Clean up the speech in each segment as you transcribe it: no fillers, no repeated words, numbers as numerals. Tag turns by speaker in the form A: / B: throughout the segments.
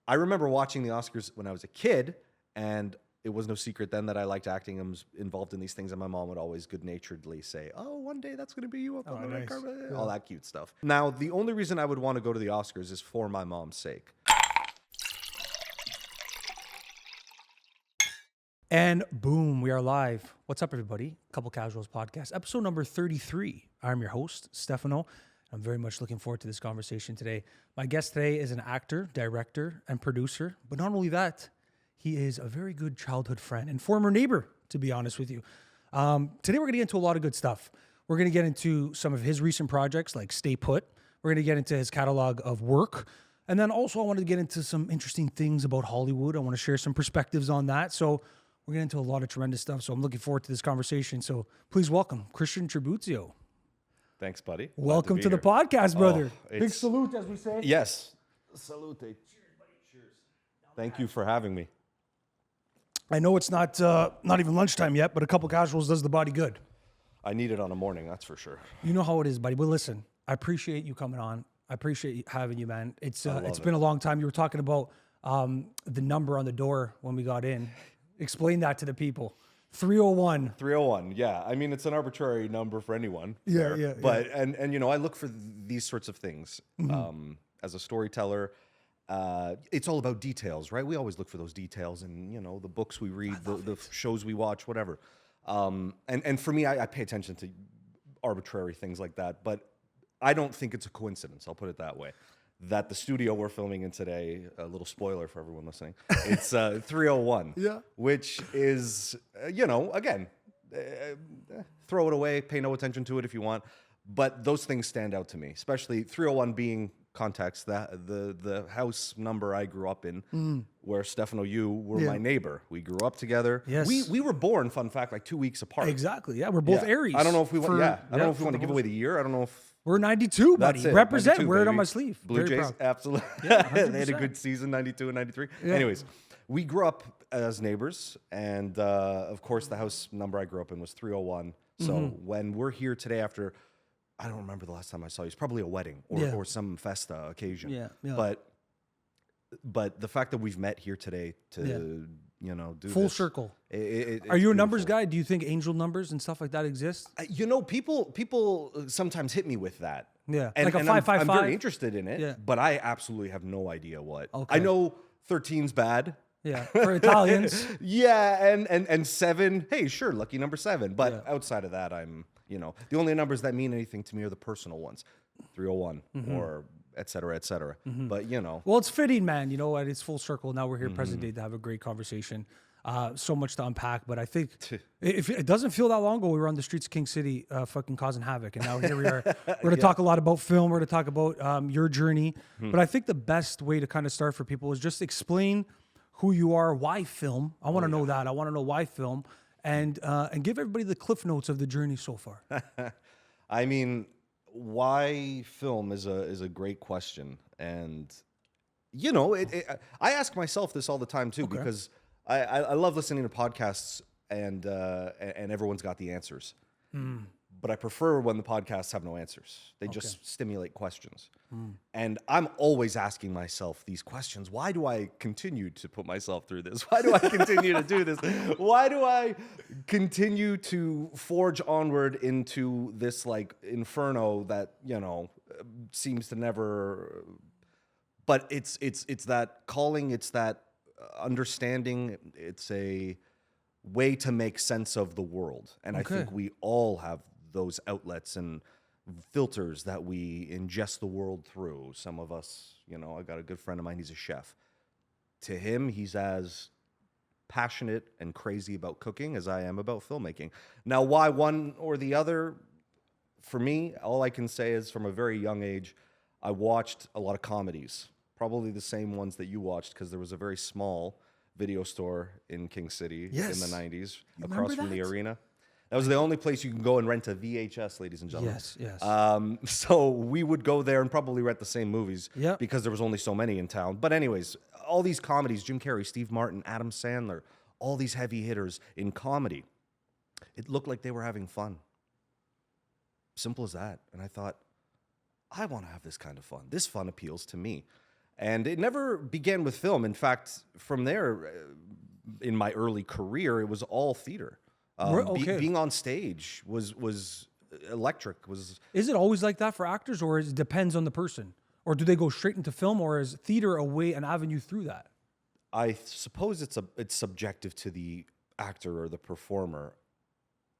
A: I remember watching the Oscars when I was a kid, and it was no secret then that I liked acting and was involved in these things. And my mom would always good-naturedly say, "Oh, one day that's going to be you up on the red carpet," all that cute stuff. Now, the only reason I would want to go to the Oscars is for my mom's sake.
B: And boom, we are live. What's up, everybody? Couple Casuals Podcast, episode number 33. I'm your host, Stefano. I'm very much looking forward to this conversation today. My guest today is an actor, director, and producer. But not only that, he is a very good childhood friend and former neighbor, to be honest with you. Today, we're going to get into a lot of good stuff. We're going to get into some of his recent projects like Stay Put. We're going to get into his catalog of work. And then also, I wanted to get into some interesting things about Hollywood. I want to share some perspectives on that. So we're getting into a lot of tremendous stuff. So I'm looking forward to this conversation. So please welcome Christian Tribuzio.
A: Thanks, buddy.
B: Welcome to the podcast, brother. Big salute, as we say.
A: Yes. Salute. Cheers, buddy. Cheers. Thank you for having me.
B: I know it's not even lunchtime yet, but a couple casuals does the body good.
A: I need it on a morning, that's for sure.
B: You know how it is, buddy. But listen, I appreciate you coming on. I appreciate having you, man. It's been a long time. You were talking about the number on the door when we got in. Explain that to the people. 301.
A: 301, yeah. I mean, it's an arbitrary number for anyone.
B: Yeah.
A: But, and you know, I look for these sorts of things. As a storyteller, it's all about details, right? We always look for those details in, you know, the books we read, the shows we watch, whatever. And for me, I pay attention to arbitrary things like that. But I don't think it's a coincidence, I'll put it that way, that the studio we're filming in today, a little spoiler for everyone listening, it's 301, which is, you know, again, throw it away, pay no attention to it if you want, but those things stand out to me, especially 301 being context, that the house number I grew up in, where Stefano, you were my neighbor. We grew up together.
B: Yes.
A: We were born, fun fact, like 2 weeks apart.
B: Exactly. Yeah, we're both Aries.
A: I don't know if we want. I don't know if we want to give away the year. I don't know if.
B: We're 92, buddy.
A: That's it,
B: Represent.
A: 92,
B: Wear it
A: baby.
B: on my sleeve.
A: Blue
B: Very
A: Jays,
B: proud.
A: absolutely.
B: Yeah,
A: they had a good season, 92 and 93.
B: Yeah.
A: Anyways, we grew up as neighbors, and of course, the house number I grew up in was 301. So when we're here today after, I don't remember the last time I saw you. It's probably a wedding or some festa occasion.
B: Yeah.
A: But the fact that we've met here today to you know do
B: full
A: this,
B: circle.
A: Are
B: you a numbers guy? Do you think angel numbers and stuff like that exist?
A: You know, people sometimes hit me with that.
B: Yeah,
A: and,
B: like a
A: and
B: 555.
A: I'm very interested in it.
B: Yeah.
A: But I absolutely have no idea what.
B: Okay.
A: I know 13's bad.
B: Yeah, for Italians.
A: Yeah, and 7. Hey, sure, lucky number 7. But outside of that, I'm, you know, the only numbers that mean anything to me are the personal ones, 301 or et cetera, et cetera. But you know,
B: Well, it's fitting, man. You know what? It's full circle. Now we're here present day to have a great conversation. So much to unpack, but I think if it doesn't feel that long ago, we were on the streets of King City, fucking causing havoc, and now here we are. We're going to talk a lot about film. We're going to talk about your journey, but I think the best way to kind of start for people is just explain who you are, why film. I want to know that. I want to know why film, and give everybody the cliff notes of the journey so far.
A: I mean, why film is a great question, and you know, I ask myself this all the time too, because I love listening to podcasts and everyone's got the answers. But I prefer when the podcasts have no answers. They just stimulate questions. And I'm always asking myself these questions. Why do I continue to put myself through this? Why do I continue to do this? Why do I continue to forge onward into this like inferno that, you know, seems to never... But it's that calling, it's that understanding, it's a way to make sense of the world. And I think we all have those outlets and filters that we ingest the world through. Some of us, you know, I got a good friend of mine, he's a chef. To him, he's as passionate and crazy about cooking as I am about filmmaking. Now, why one or the other? For me, all I can say is from a very young age, I watched a lot of comedies. Probably the same ones that you watched, because there was a very small video store in King City in the 90s across from the arena. That was the only place you can go and rent a VHS, ladies and gentlemen.
B: Yes.
A: So we would go there and probably rent the same movies because there was only so many in town. But anyways, all these comedies, Jim Carrey, Steve Martin, Adam Sandler, all these heavy hitters in comedy, it looked like they were having fun. Simple as that. And I thought, I want to have this kind of fun. This fun appeals to me. And it never began with film. In fact, from there, in my early career, it was all theater.
B: Okay.
A: Being on stage was electric. Was
B: Is it always like that for actors, or it depends on the person? Or do they go straight into film, or is theater a way, an avenue through that?
A: I suppose it's subjective to the actor or the performer.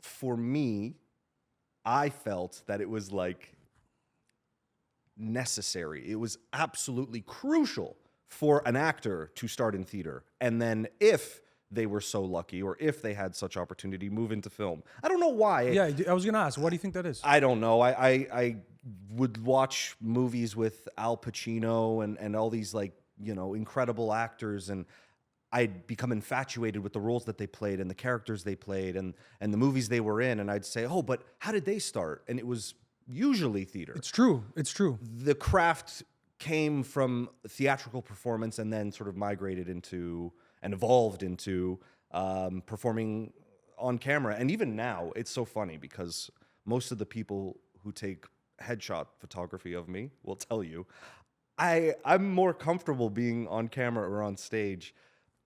A: For me, I felt that it was like necessary. It was absolutely crucial for an actor to start in theater. And then if they were so lucky or if they had such opportunity, move into film. I don't know why.
B: Yeah, I was going to ask, why do you think that is?
A: I don't know. I would watch movies with Al Pacino and all these like, incredible actors, and I'd become infatuated with the roles that they played and the characters they played and the movies they were in. And I'd say, oh, but how did they start? And it was usually theater.
B: It's true. It's true.
A: The craft came from theatrical performance and then sort of migrated into and evolved into performing on camera. And even now, it's so funny because most of the people who take headshot photography of me will tell you I'm more comfortable being on camera or on stage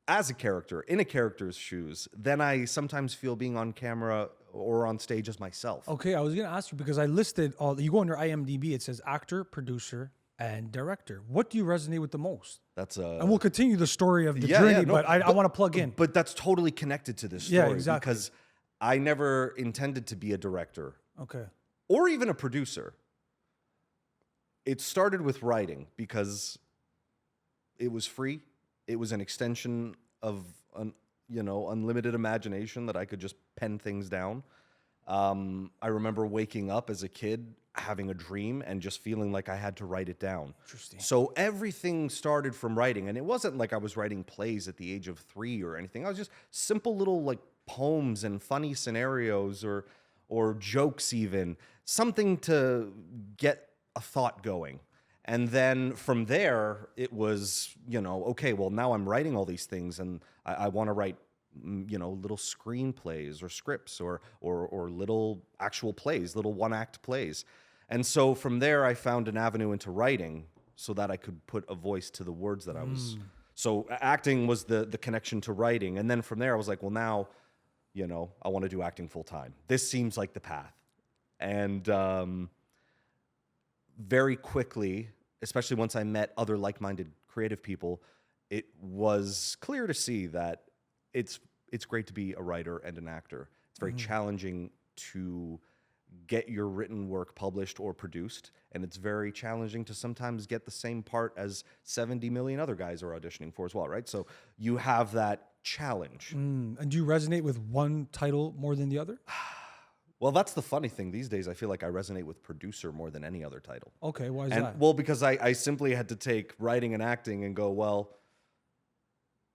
A: as a character, in a character's shoes, than I sometimes feel being on camera or on stage as myself.
B: Okay, I was going to ask you because I listed you go on your IMDb, it says actor, producer, and director. What do you resonate with the most? And we'll continue the story of the journey, but I want to plug in.
A: But that's totally connected to this story.
B: Yeah, exactly.
A: Because I never intended to be a director.
B: Okay.
A: Or even a producer. It started with writing because it was free. It was an extension of unlimited imagination that I could just pen things down. I remember waking up as a kid, having a dream, and just feeling like I had to write it down.
B: Interesting.
A: So everything started from writing, and it wasn't like I was writing plays at the age of 3 or anything. I was just simple little like poems and funny scenarios or jokes, even something to get a thought going. And then from there, it was, okay, well, now I'm writing all these things, and I want to write, little screenplays or scripts or little actual plays, little one-act plays. And so from there, I found an avenue into writing so that I could put a voice to the words that I was. So acting was the connection to writing. And then from there, I was like, well, now, I want to do acting full time. This seems like the path. And very quickly, especially once I met other like-minded creative people, it was clear to see that it's great to be a writer and an actor. It's very challenging to get your written work published or produced, and it's very challenging to sometimes get the same part as 70 million other guys are auditioning for as well, right? So you have that challenge.
B: And do you resonate with one title more than the other?
A: Well, that's the funny thing. These days, I feel like I resonate with producer more than any other title.
B: Okay, why is that?
A: Well, because I simply had to take writing and acting and go, well,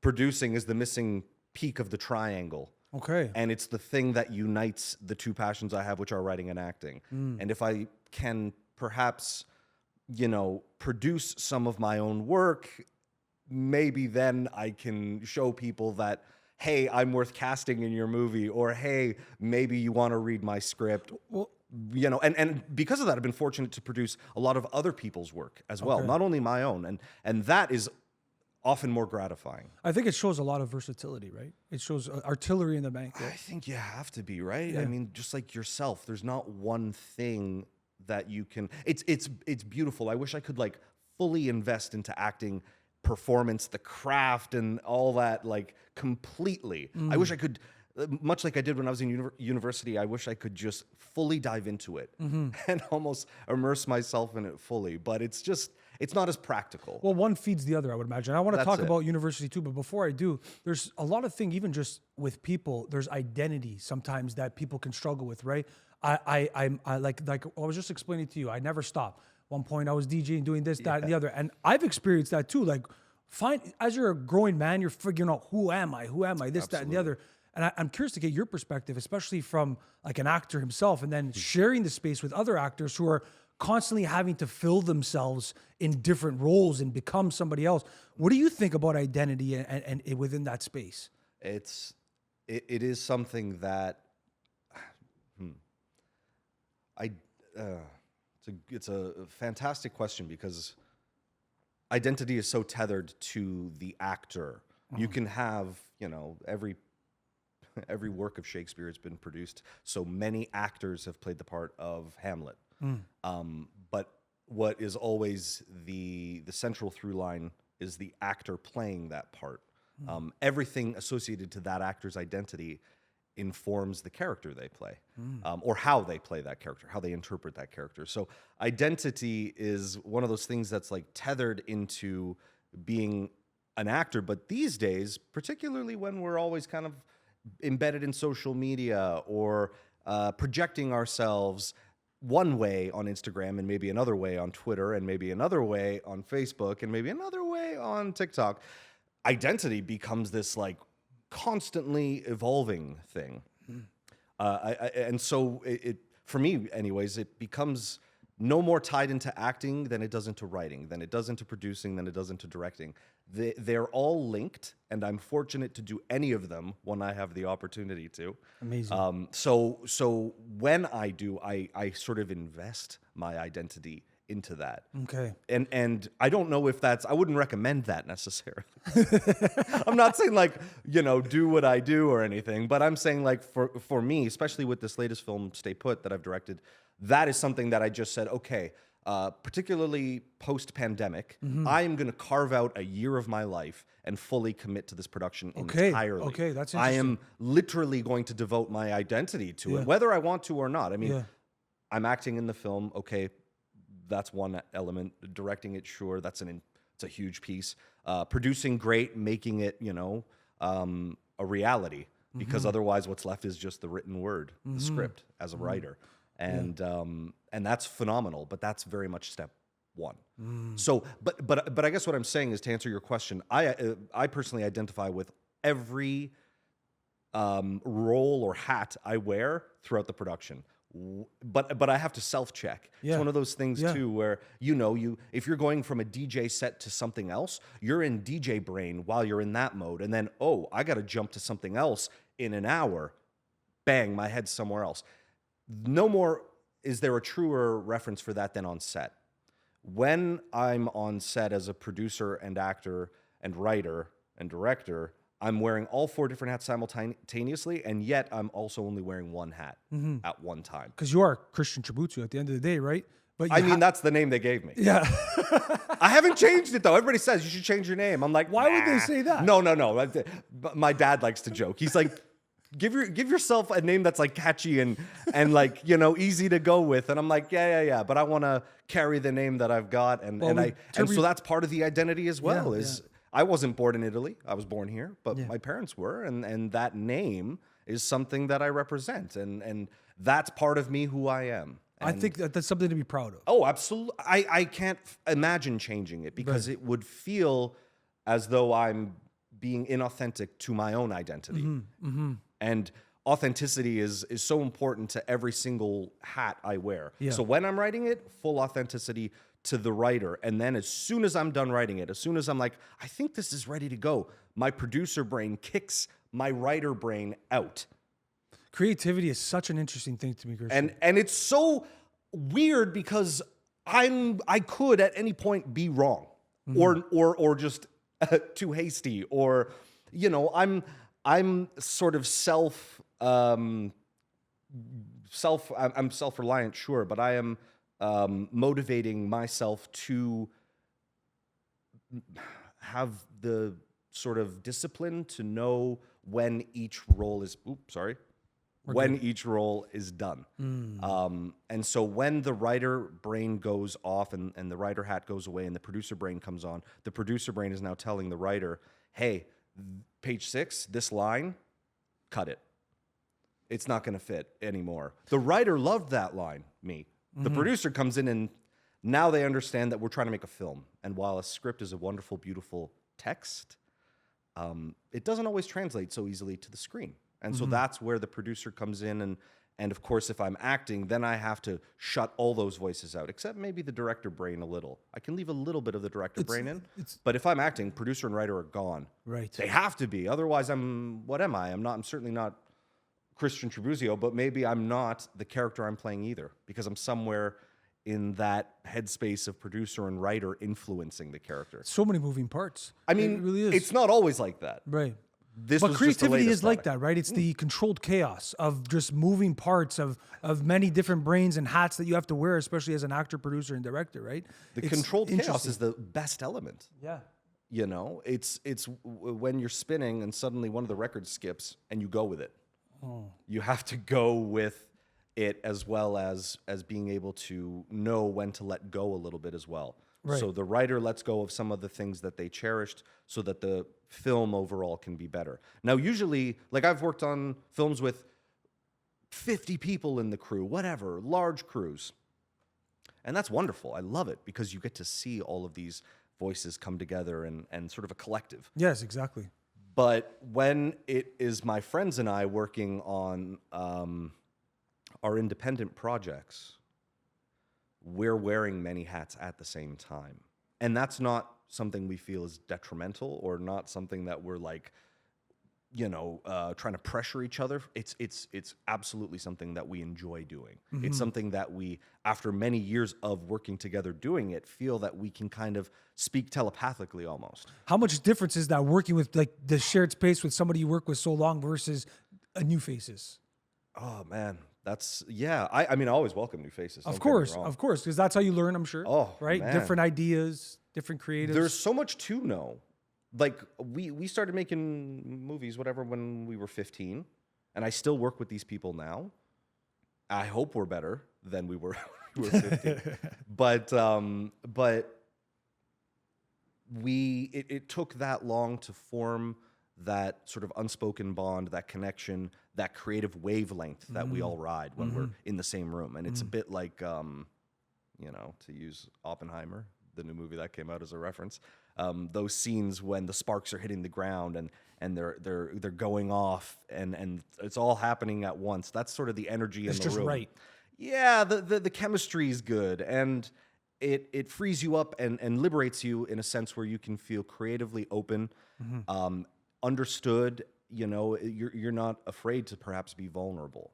A: producing is the missing peak of the triangle.
B: Okay.
A: And it's the thing that unites the two passions I have, which are writing and acting. And if I can perhaps, produce some of my own work, maybe then I can show people that, hey, I'm worth casting in your movie, or hey, maybe you want to read my script.
B: Well,
A: and because of that, I've been fortunate to produce a lot of other people's work as well, not only my own. And that is often more gratifying.
B: I think it shows a lot of versatility, right? It shows artillery in the bank. Right?
A: I think you have to be, right?
B: Yeah.
A: I mean, just like yourself, there's not one thing that you can. It's beautiful. I wish I could like fully invest into acting, performance, the craft, and all that like completely. I wish I could, much like I did when I was in university. I wish I could just fully dive into it and almost immerse myself in it fully. But it's not as practical.
B: Well, one feeds the other, I would imagine. I want to
A: That's
B: talk
A: it.
B: about university too, but before I do, there's a lot of things, even just with people, there's identity sometimes that people can struggle with, right? I like I was just explaining to you, I never stop. One point I was DJing, doing this, that, and the other. And I've experienced that too. Like, as you're a growing man, you're figuring out, who am I, this, that, and the other. And I'm curious to get your perspective, especially from like an actor himself, and then sharing the space with other actors who are constantly having to fill themselves in different roles and become somebody else. What do you think about identity and within that space?
A: It is something that it's a fantastic question, because identity is so tethered to the actor. You can have, every work of Shakespeare has been produced. So many actors have played the part of Hamlet. But what is always the central through line is the actor playing that part. Everything associated to that actor's identity informs the character they play, or how they play that character, how they interpret that character. So identity is one of those things that's like tethered into being an actor. But these days, particularly when we're always kind of embedded in social media or projecting ourselves one way on Instagram and maybe another way on Twitter and maybe another way on Facebook and maybe another way on TikTok, identity becomes this like constantly evolving thing. And so it, for me anyways, it becomes no more tied into acting than it does into writing, than it does into producing, than it does into directing. They're all linked, and I'm fortunate to do any of them when I have the opportunity to.
B: Amazing.
A: So when I do, I sort of invest my identity into that.
B: Okay.
A: And I don't know if I wouldn't recommend that necessarily. I'm not saying like, do what I do or anything, but I'm saying like for me, especially with this latest film, Stay Put, that I've directed, that is something that I just said, okay, particularly post-pandemic, I am going to carve out a year of my life and fully commit to this production entirely.
B: Okay, that's
A: I
B: interesting.
A: am literally going to devote my identity to it, whether I want to or not. I mean, I'm acting in the film, okay, that's one element. Directing it, sure, it's a huge piece. Producing, great. Making it, a reality, because otherwise what's left is just the written word, the script as a writer. And that's phenomenal, but that's very much step one. So, but I guess what I'm saying is, to answer your question, I personally identify with every role or hat I wear throughout the production. But I have to self-check.
B: Yeah.
A: It's one of those things too, where if you're going from a DJ set to something else, you're in DJ brain while you're in that mode, and then I got to jump to something else in an hour. Bang, my head's somewhere else. No more is there a truer reference for that than on set. When I'm on set as a producer and actor and writer and director, I'm wearing all four different hats simultaneously, and yet I'm also only wearing one hat at one time.
B: Because you are Christian Tribuzio at the end of the day, right? But
A: that's the name they gave me.
B: Yeah.
A: I haven't changed it, though. Everybody says you should change your name. I'm like,
B: Why would they
A: nah.
B: say that?
A: No. My dad likes to joke. He's like, give yourself a name that's like catchy and like, easy to go with. And I'm like, yeah. But I want to carry the name that I've got. And so that's part of the identity as well. I wasn't born in Italy. I was born here, but my parents were. And that name is something that I represent. And that's part of me, who I am. And
B: I think that's something to be proud of.
A: Oh, absolutely. I can't imagine changing it, because it would feel as though I'm being inauthentic to my own identity. And authenticity is so important to every single hat I wear.
B: Yeah.
A: So when I'm writing it, full authenticity to the writer. And then as soon as I'm done writing it, as soon as I'm like, I think this is ready to go, my producer brain kicks my writer brain out.
B: Creativity is such an interesting thing to me, Christian.
A: And it's so weird, because I could at any point be wrong, or just too hasty, or I'm sort of I'm self-reliant, sure, but I am motivating myself to have the sort of discipline to know when each role is each role is done. And so when the writer brain goes off and the writer hat goes away and the producer brain comes on, the producer brain is now telling the writer, hey, page 6, this line, cut it. It's not going to fit anymore. The writer loved that line, me. The producer comes in, and now they understand that we're trying to make a film. And while a script is a wonderful, beautiful text, it doesn't always translate so easily to the screen. And so that's where the producer comes in. And of course, if I'm acting, then I have to shut all those voices out, except maybe the director brain a little. I can leave a little bit of the director brain in. But if I'm acting, producer and writer are gone.
B: Right.
A: They have to be. Otherwise, what am I? I'm certainly not Christian Tribuzio, but maybe I'm not the character I'm playing either, because I'm somewhere in that headspace of producer and writer influencing the character.
B: So many moving parts.
A: I mean,
B: it really is.
A: it's not always like that.
B: Right.
A: This
B: But
A: was just the
B: creativity
A: latest
B: is like
A: product.
B: that, right? It's the controlled chaos of just moving parts of many different brains and hats that you have to wear, especially as an actor, producer, and director, right?
A: The
B: It's
A: controlled chaos
B: interesting.
A: is the best element.
B: Yeah.
A: You know, when you're spinning and suddenly one of the records skips and you go with it. You have to go with it as well as being able to know when to let go a little bit as well.
B: Right.
A: So the writer lets go of some of the things that they cherished so that the film overall can be better. Now, usually, like I've worked on films with 50 people in the crew, whatever, large crews. And that's wonderful. I love it because you get to see all of these voices come together and sort of a collective.
B: Yes, exactly.
A: But when it is my friends and I working on our independent projects, we're wearing many hats at the same time. And that's not something we feel is detrimental or not something that we're like, trying to pressure each other. It's absolutely something that we enjoy doing. It's something that we, after many years of working together doing it, feel that we can kind of speak telepathically almost.
B: How much difference is that working with like the shared space with somebody you work with so long versus new faces?
A: Oh man, I mean, I always welcome new faces.
B: Of
A: don't get me
B: course,
A: wrong.
B: because that's how you learn, I'm sure.
A: Oh,
B: right?
A: man.
B: Different ideas, different creatives.
A: There's so much to know. Like we started making movies, whatever, when we were 15, and I still work with these people now. I hope we're better than we were when we were 15. but it took that long to form that sort of unspoken bond, that connection, that creative wavelength that we all ride when we're in the same room. And it's a bit like, to use Oppenheimer, the new movie that came out as a reference, those scenes when the sparks are hitting the ground and they're going off and it's all happening at once. That's sort of the energy
B: It's
A: in the
B: just
A: room.
B: right.
A: Yeah, the chemistry is good, and it frees you up and liberates you in a sense where you can feel creatively open, understood. You're not afraid to perhaps be vulnerable,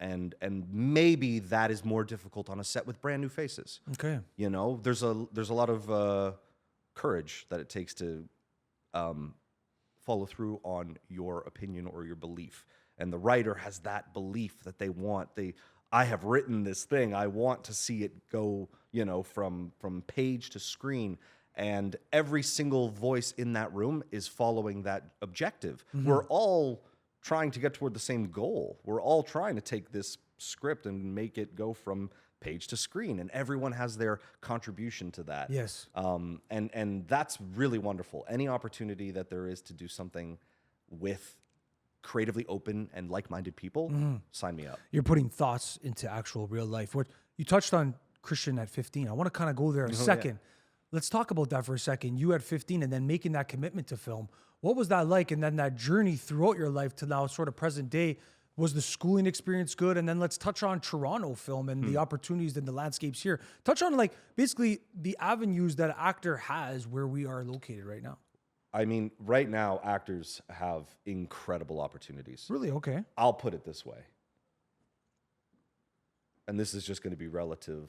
A: and maybe that is more difficult on a set with brand new faces.
B: Okay.
A: There's a lot of courage that it takes to follow through on your opinion or your belief, and the writer has that belief that I have written this thing. I want to see it go, from page to screen. And every single voice in that room is following that objective. We're all trying to get toward the same goal. We're all trying to take this script and make it go from page to screen. And everyone has their contribution to that.
B: Yes.
A: And that's really wonderful. Any opportunity that there is to do something with creatively open and like-minded people, sign me up.
B: You're putting thoughts into actual real life. What you touched on Christian at 15. I want to kind of go there a second. Let's talk about that for a second. You at 15 and then making that commitment to film. What was that like? And then that journey throughout your life to now sort of present day. Was the schooling experience good? And then let's touch on Toronto film and the opportunities and the landscapes here. Touch on like basically the avenues that an actor has where we are located right now.
A: I mean, right now, actors have incredible opportunities.
B: Really? Okay.
A: I'll put it this way. And this is just going to be relative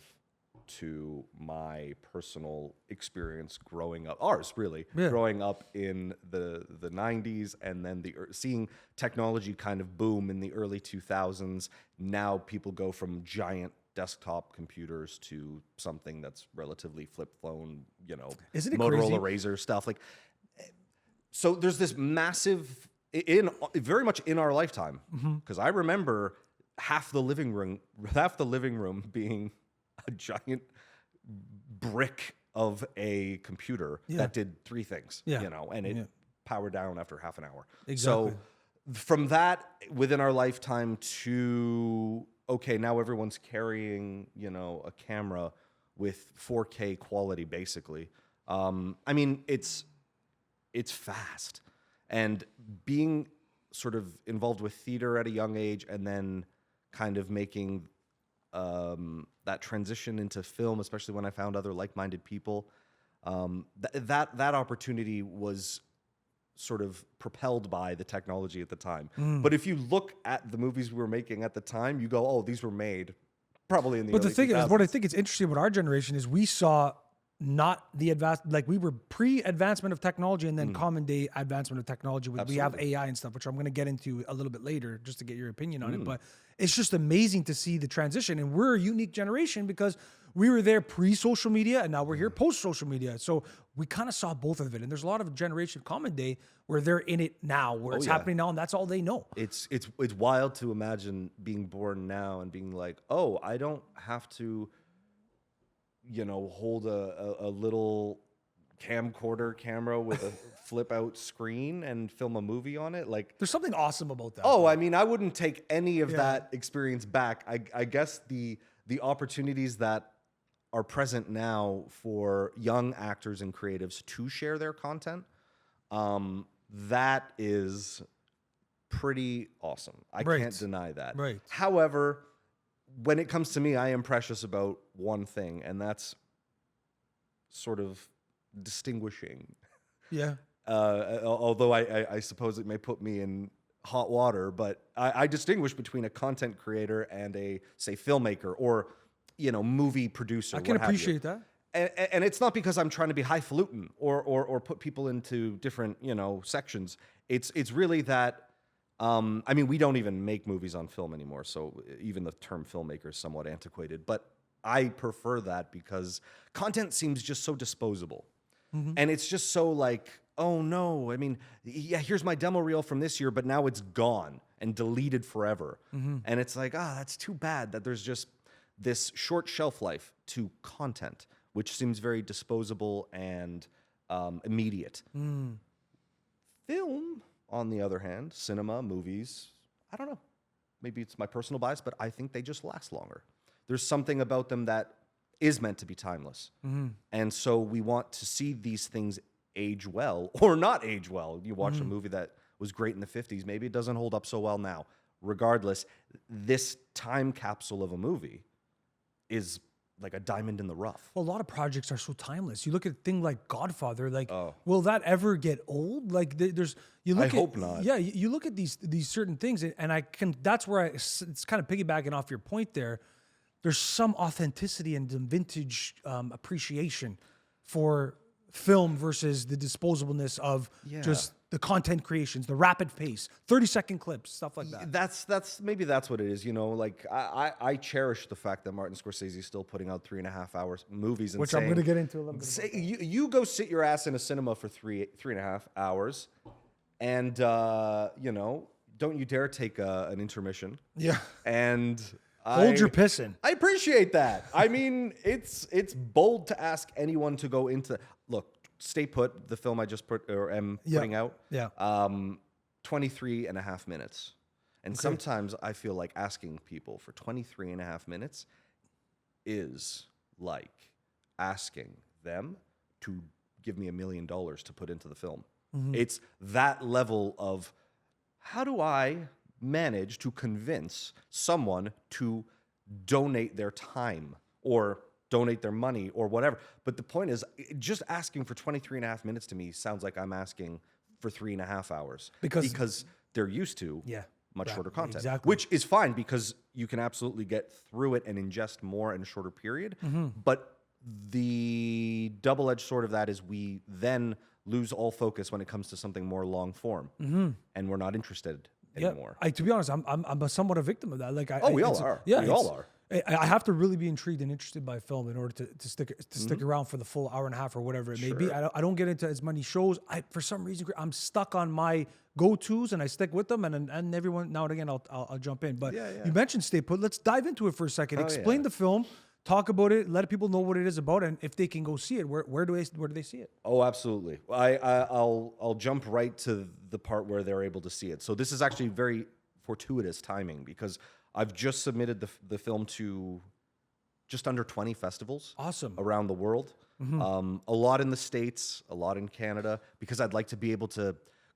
A: to my personal experience growing up, ours really, growing up in the 90s and then seeing technology kind of boom in the early 2000s. Now people go from giant desktop computers to something that's relatively flip phone,
B: Isn't it
A: Motorola
B: crazy?
A: Razr stuff. Like, so there's this massive, very much in our lifetime, because I remember half the living room being a giant brick of a computer that did three things, and it powered down after half an hour.
B: Exactly.
A: So from that within our lifetime to, okay, now everyone's carrying, a camera with 4K quality, basically. I mean, it's fast. And being sort of involved with theater at a young age and then kind of making that transition into film, especially when I found other like-minded people, that opportunity was sort of propelled by the technology at the time. But if you look at the movies we were making at the time, you go, oh, these were made probably in the
B: But the
A: early
B: thing is,
A: 2000s.
B: what I think is interesting about our generation is we saw not the like we were pre-advancement of technology and then common day advancement of technology. We have AI and stuff, which I'm going to get into a little bit later just to get your opinion on it. But it's just amazing to see the transition. And we're a unique generation because we were there pre-social media and now we're here post-social media. So we kind of saw both of it. And there's a lot of generation common day where they're in it now, where it's happening now and that's all they know.
A: It's wild to imagine being born now and being like, oh, I don't have to, hold a little camcorder camera with a flip out screen and film a movie on it. Like,
B: There's something awesome about that.
A: oh, I mean, I wouldn't take any of that experience back. I guess the opportunities that are present now for young actors and creatives to share their content, that is pretty awesome. I can't deny that.
B: Right.
A: However, when it comes to me, I am precious about one thing, and that's sort of distinguishing.
B: Yeah.
A: Although I suppose it may put me in hot water, but I distinguish between a content creator and a, say, filmmaker or, movie producer.
B: I can appreciate that.
A: And it's not because I'm trying to be highfalutin or put people into different, sections. It's really that, I mean, we don't even make movies on film anymore, so even the term filmmaker is somewhat antiquated. But I prefer that because content seems just so disposable. And it's just so like, oh no, I mean, yeah, here's my demo reel from this year, but now it's gone and deleted forever. And it's like, that's too bad that there's just this short shelf life to content, which seems very disposable and immediate. Film, on the other hand, cinema, movies, I don't know. Maybe it's my personal bias, but I think they just last longer. There's something about them that is meant to be timeless. And so we want to see these things age well or not age well. You watch a movie that was great in the 50s, maybe it doesn't hold up so well now. Regardless, this time capsule of a movie is like a diamond in the rough.
B: Well, a lot of projects are so timeless. You look at a thing like Godfather, like, will that ever get old? Like,
A: I hope not.
B: Yeah, you look at these certain things, and that's where it's kind of piggybacking off your point there. There's some authenticity and some vintage appreciation for film versus the disposableness of just the content creations, the rapid pace, 30-second clips, stuff like that.
A: Maybe that's what it is. Like I cherish the fact that Martin Scorsese is still putting out 3.5 hours movies, and
B: Which I'm going to get into a little bit.
A: Say, you go sit your ass in a cinema for 3.5 hours, and don't you dare take an intermission.
B: Yeah.
A: And
B: Hold your pissin'.
A: I appreciate that. I mean, it's bold to ask anyone to go into. Look, Stay Put, the film I just am putting out.
B: Yeah.
A: 23 and a half minutes. And sometimes I feel like asking people for 23 and a half minutes is like asking them to give me $1 million to put into the film. It's that level of, how do I manage to convince someone to donate their time or donate their money or whatever? But the point is, just asking for 23 and a half minutes to me sounds like I'm asking for 3.5 hours because they're used to much shorter content, which is fine because you can absolutely get through it and ingest more in a shorter period. But the double-edged sword of that is we then lose all focus when it comes to something more long form, and we're not interested anymore.
B: To be honest, I'm somewhat a victim of that. Like,
A: we all are.
B: Yeah,
A: we all are.
B: I have to really be intrigued and interested by film in order to stick around for the full hour and a half or whatever it may be. I don't get into as many shows. For some reason, I'm stuck on my go-tos and I stick with them. And everyone now and again, I'll jump in. But you mentioned Stay Put. Let's dive into it for a second. Explain the film. Talk about it. Let people know what it is about, and if they can go see it, where do they see it? Oh,
A: absolutely. I'll jump right to the part where they're able to see it. So this is actually very fortuitous timing because I've just submitted the film to just under 20 festivals.
B: Awesome.
A: Around the world. A lot in the States, a lot in Canada, because I'd like to be able to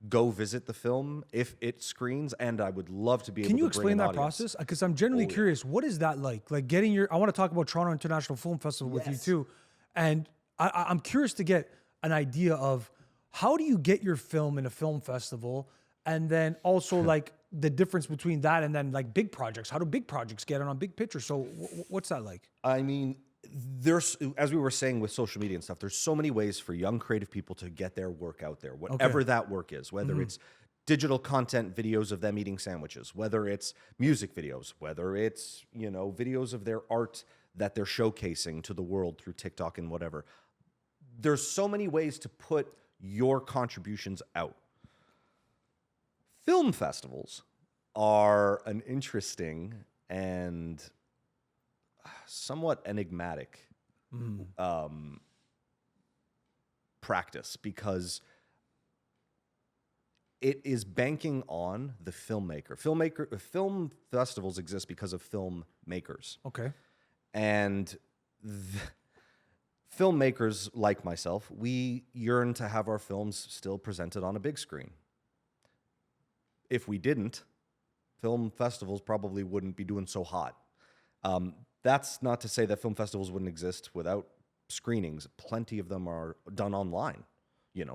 A: go visit the film if it screens, and I would love to be able to bring an audience.
B: Can you explain that process? Because I'm genuinely curious. What is that like? Like getting I want to talk about Toronto International Film Festival with you too. And I'm curious to get an idea of how do you get your film in a film festival, and then also like the difference between that and then like big projects. How do big projects get on big picture? So what's that like?
A: I mean, there's, as we were saying with social media and stuff, there's so many ways for young creative people to get their work out there, whatever that work is, whether it's digital content videos of them eating sandwiches, whether it's music videos, whether it's, videos of their art that they're showcasing to the world through TikTok and whatever. There's so many ways to put your contributions out. Film festivals are an interesting and somewhat enigmatic practice, because it is banking on the filmmaker. Film festivals exist because of filmmakers.
B: Okay.
A: And filmmakers like myself, we yearn to have our films still presented on a big screen. If we didn't, film festivals probably wouldn't be doing so hot. That's not to say that film festivals wouldn't exist without screenings. Plenty of them are done online,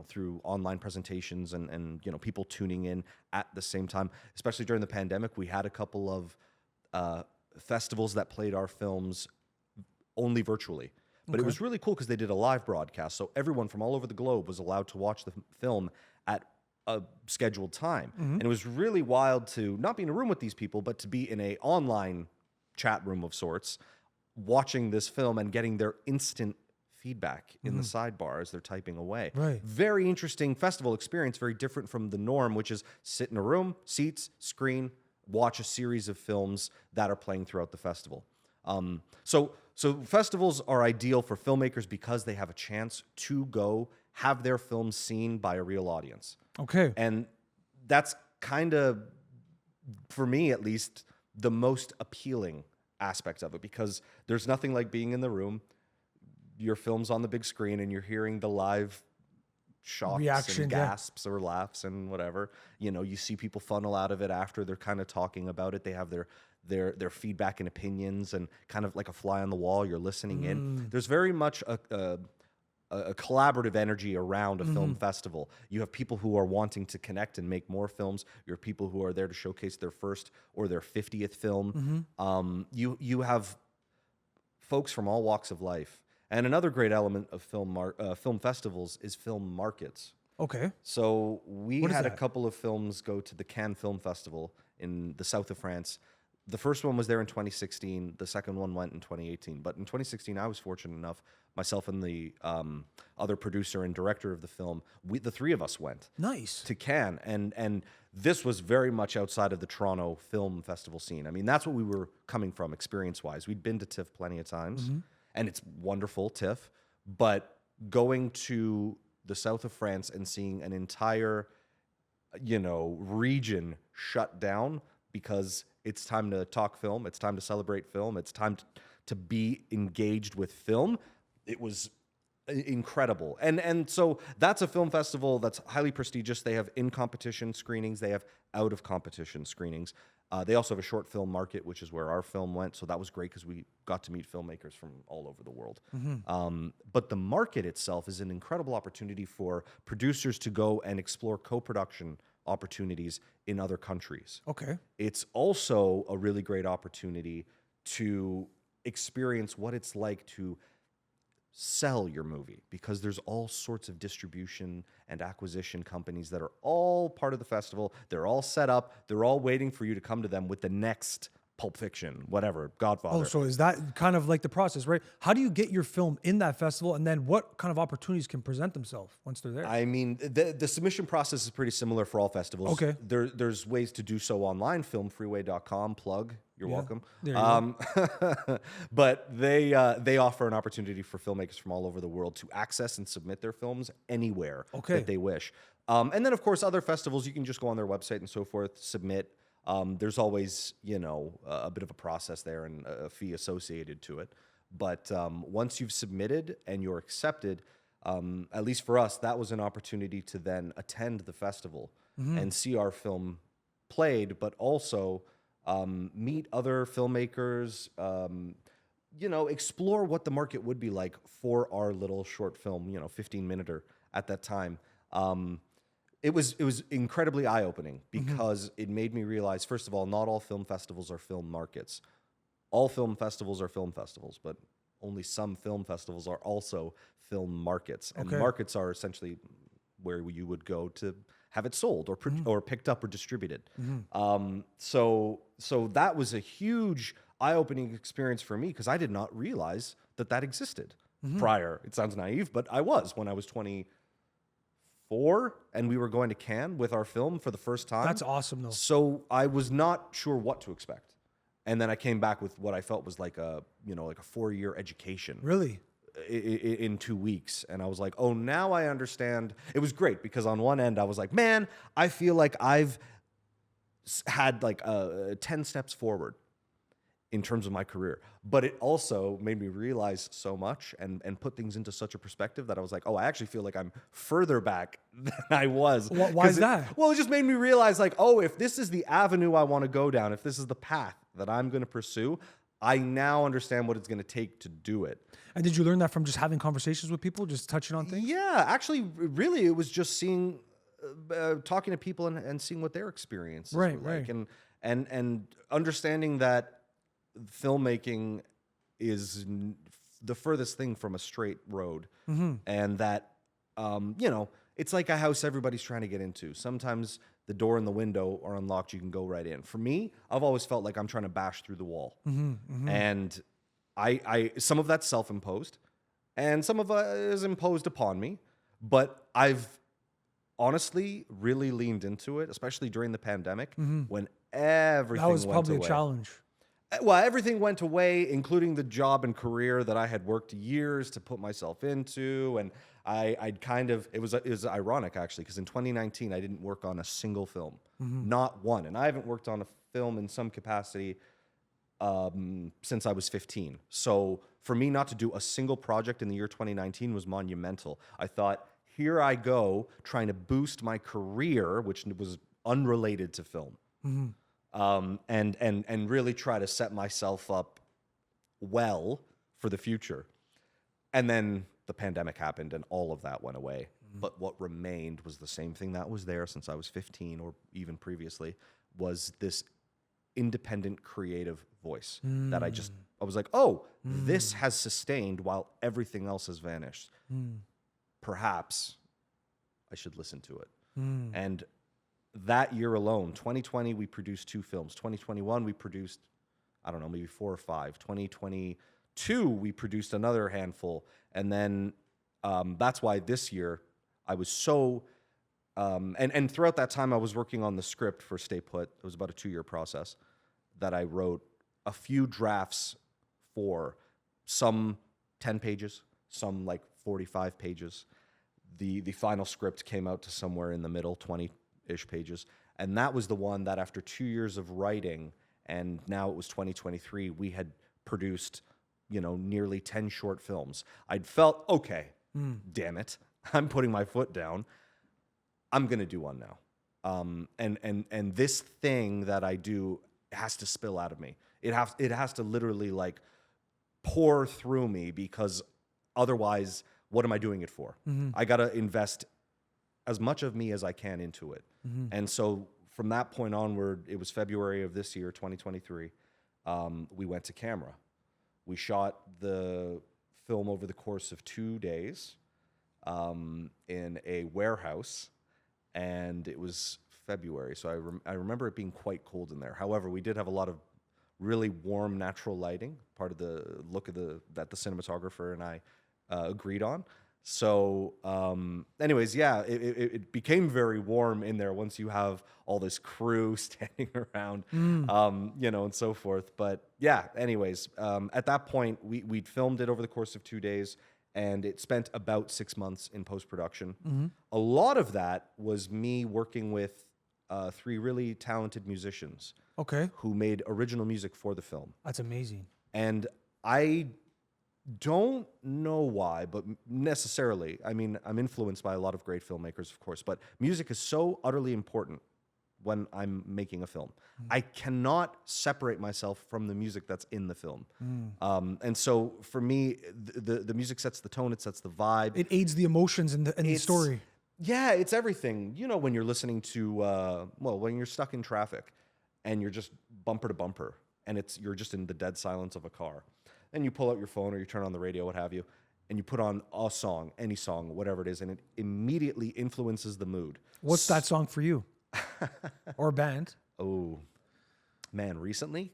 A: through online presentations and people tuning in at the same time. Especially during the pandemic, we had a couple of festivals that played our films only virtually. But it was really cool because they did a live broadcast, so everyone from all over the globe was allowed to watch the film at a scheduled time. And it was really wild to not be in a room with these people, but to be in a online chat room of sorts, watching this film and getting their instant feedback in the sidebar as they're typing away.
B: Right. Very
A: Very interesting festival experience, very different from the norm, which is sit in a room, seats, screen, watch a series of films that are playing throughout the festival. So festivals are ideal for filmmakers because they have a chance to go have their films seen by a real audience.
B: Okay.
A: And that's kind of, for me at least, the most appealing aspect of it, because there's nothing like being in the room, your film's on the big screen, and you're hearing the live shocks
B: Reaction,
A: and
B: yeah.
A: gasps or laughs and whatever. You see people funnel out of it after they're kind of talking about it. They have their feedback and opinions, and kind of like a fly on the wall, you're listening in. There's very much a collaborative energy around a film festival. You have people who are wanting to connect and make more films. You have people who are there to showcase their first or their 50th film. You have folks from all walks of life. And another great element of film festivals is film markets.
B: Okay.
A: So we
B: What is
A: had a
B: that?
A: couple of films go to the Cannes Film Festival in the south of France. The first one was there in 2016. The second one went in 2018. But in 2016, I was fortunate enough, myself and the other producer and director of the film, the three of us went
B: Nice.
A: to Cannes. And this was very much outside of the Toronto film festival scene. I mean, that's what we were coming from experience-wise. We'd been to TIFF plenty of times, and it's wonderful, TIFF. But going to the south of France and seeing an entire, region shut down because it's time to talk film, it's time to celebrate film, it's time to be engaged with film, it was incredible. And so that's a film festival that's highly prestigious. They have in-competition screenings, they have out-of-competition screenings. They also have a short film market, which is where our film went. So that was great because we got to meet filmmakers from all over the world. But the market itself is an incredible opportunity for producers to go and explore co-production opportunities in other countries.
B: Okay.
A: It's also a really great opportunity to experience what it's like to sell your movie, because there's all sorts of distribution and acquisition companies that are all part of the festival. They're all set up. They're all waiting for you to come to them with the next Pulp Fiction, whatever, Godfather.
B: Oh, so is that kind of like the process, right? How do you get your film in that festival, and then what kind of opportunities can present themselves once they're there?
A: I mean, the submission process is pretty similar for all festivals.
B: Okay.
A: There's ways to do so online, filmfreeway.com, plug. You're welcome.
B: There you go.
A: But they offer an opportunity for filmmakers from all over the world to access and submit their films anywhere that they wish. And then, of course, other festivals, you can just go on their website and so forth, submit. There's always, a bit of a process there and a fee associated to it. But once you've submitted and you're accepted, at least for us, that was an opportunity to then attend the festival and see our film played, but also meet other filmmakers, explore what the market would be like for our little short film, 15-minuter at that time. it was incredibly eye-opening because it made me realize, first of all, not all film festivals are film markets. All film festivals are film festivals, but only some film festivals are also film markets. And
B: Okay.
A: markets are essentially where you would go to have it sold or picked up or distributed. So that was a huge eye-opening experience for me because I did not realize that existed prior. It sounds naive, but I was when I was 24 and we were going to Cannes with our film for the first time.
B: That's awesome, though.
A: So I was not sure what to expect. And then I came back with what I felt was like a 4-year education.
B: Really?
A: In 2 weeks. And I was like, oh, now I understand. It was great because on one end I was like, man, I feel like I've had like 10 steps forward in terms of my career. But it also made me realize so much and put things into such a perspective that I was like, oh, I actually feel like I'm further back than I was.
B: Why is that?
A: Well, it just made me realize like, oh, if this is the avenue I want to go down, if this is the path that I'm going to pursue, I now understand what it's going to take to do it.
B: And did you learn that from just having conversations with people, just touching on things?
A: Yeah, actually, really, it was just seeing, talking to people and seeing what their experiences were like, and understanding that filmmaking is the furthest thing from a straight road, and that it's like a house everybody's trying to get into. Sometimes the door and the window are unlocked; you can go right in. For me, I've always felt like I'm trying to bash through the wall, and I some of that's self-imposed, and some of it is imposed upon me. But I've honestly really leaned into it, especially during the pandemic when everything
B: That was
A: went
B: probably
A: away.
B: a challenge.
A: Well, everything went away, including the job and career that I had worked years to put myself into. And I'd kind of, it was ironic actually, because in 2019, I didn't work on a single film, not one. And I haven't worked on a film in some capacity since I was 15. So for me not to do a single project in the year 2019 was monumental. I thought, here I go trying to boost my career, which was unrelated to film. And really try to set myself up well for the future. And then the pandemic happened and all of that went away. But what remained was the same thing that was there since I was 15 or even previously, was this independent creative voice that I was like, oh, this has sustained while everything else has vanished. Perhaps I should listen to it. And that year alone, 2020, we produced 2 films. 2021, we produced, I don't know, maybe 4 or 5. 2022, we produced another handful. And then that's why this year I was so, and throughout that time I was working on the script for Stay Put. It was about a 2-year process that I wrote a few drafts for, some 10 pages, some like 45 pages. The final script came out to somewhere in the middle, 20-ish pages. And that was the one that after 2 years of writing, and now it was 2023, we had produced, nearly 10 short films. I'd felt, okay, damn it, I'm putting my foot down. I'm going to do one now. And this thing that I do has to spill out of me. It has to literally like pour through me, because otherwise, what am I doing it for? I got to invest as much of me as I can into it. And so from that point onward, it was February of this year, 2023, we went to camera. We shot the film over the course of 2 days in a warehouse, and it was February, so I remember it being quite cold in there. However, we did have a lot of really warm natural lighting, part of the look of that the cinematographer and I agreed on. So anyways, yeah, it became very warm in there once you have all this crew standing around, and so forth. But yeah, anyways, at that point, we'd filmed it over the course of 2 days, and it spent about 6 months in post-production. A lot of that was me working with 3 really talented musicians who made original music for the film.
B: That's amazing.
A: And I don't know why, but necessarily, I mean, I'm influenced by a lot of great filmmakers, of course, but music is so utterly important when I'm making a film. I cannot separate myself from the music that's in the film. And so for me, the music sets the tone, it sets the vibe.
B: It aids the emotions in the story.
A: Yeah, it's everything. You know, when you're listening to, when you're stuck in traffic and you're just bumper to bumper and you're just in the dead silence of a car, and you pull out your phone or you turn on the radio, what have you, and you put on a song, any song, whatever it is, and it immediately influences the mood.
B: What's that song for you? Or band?
A: Oh, man, recently,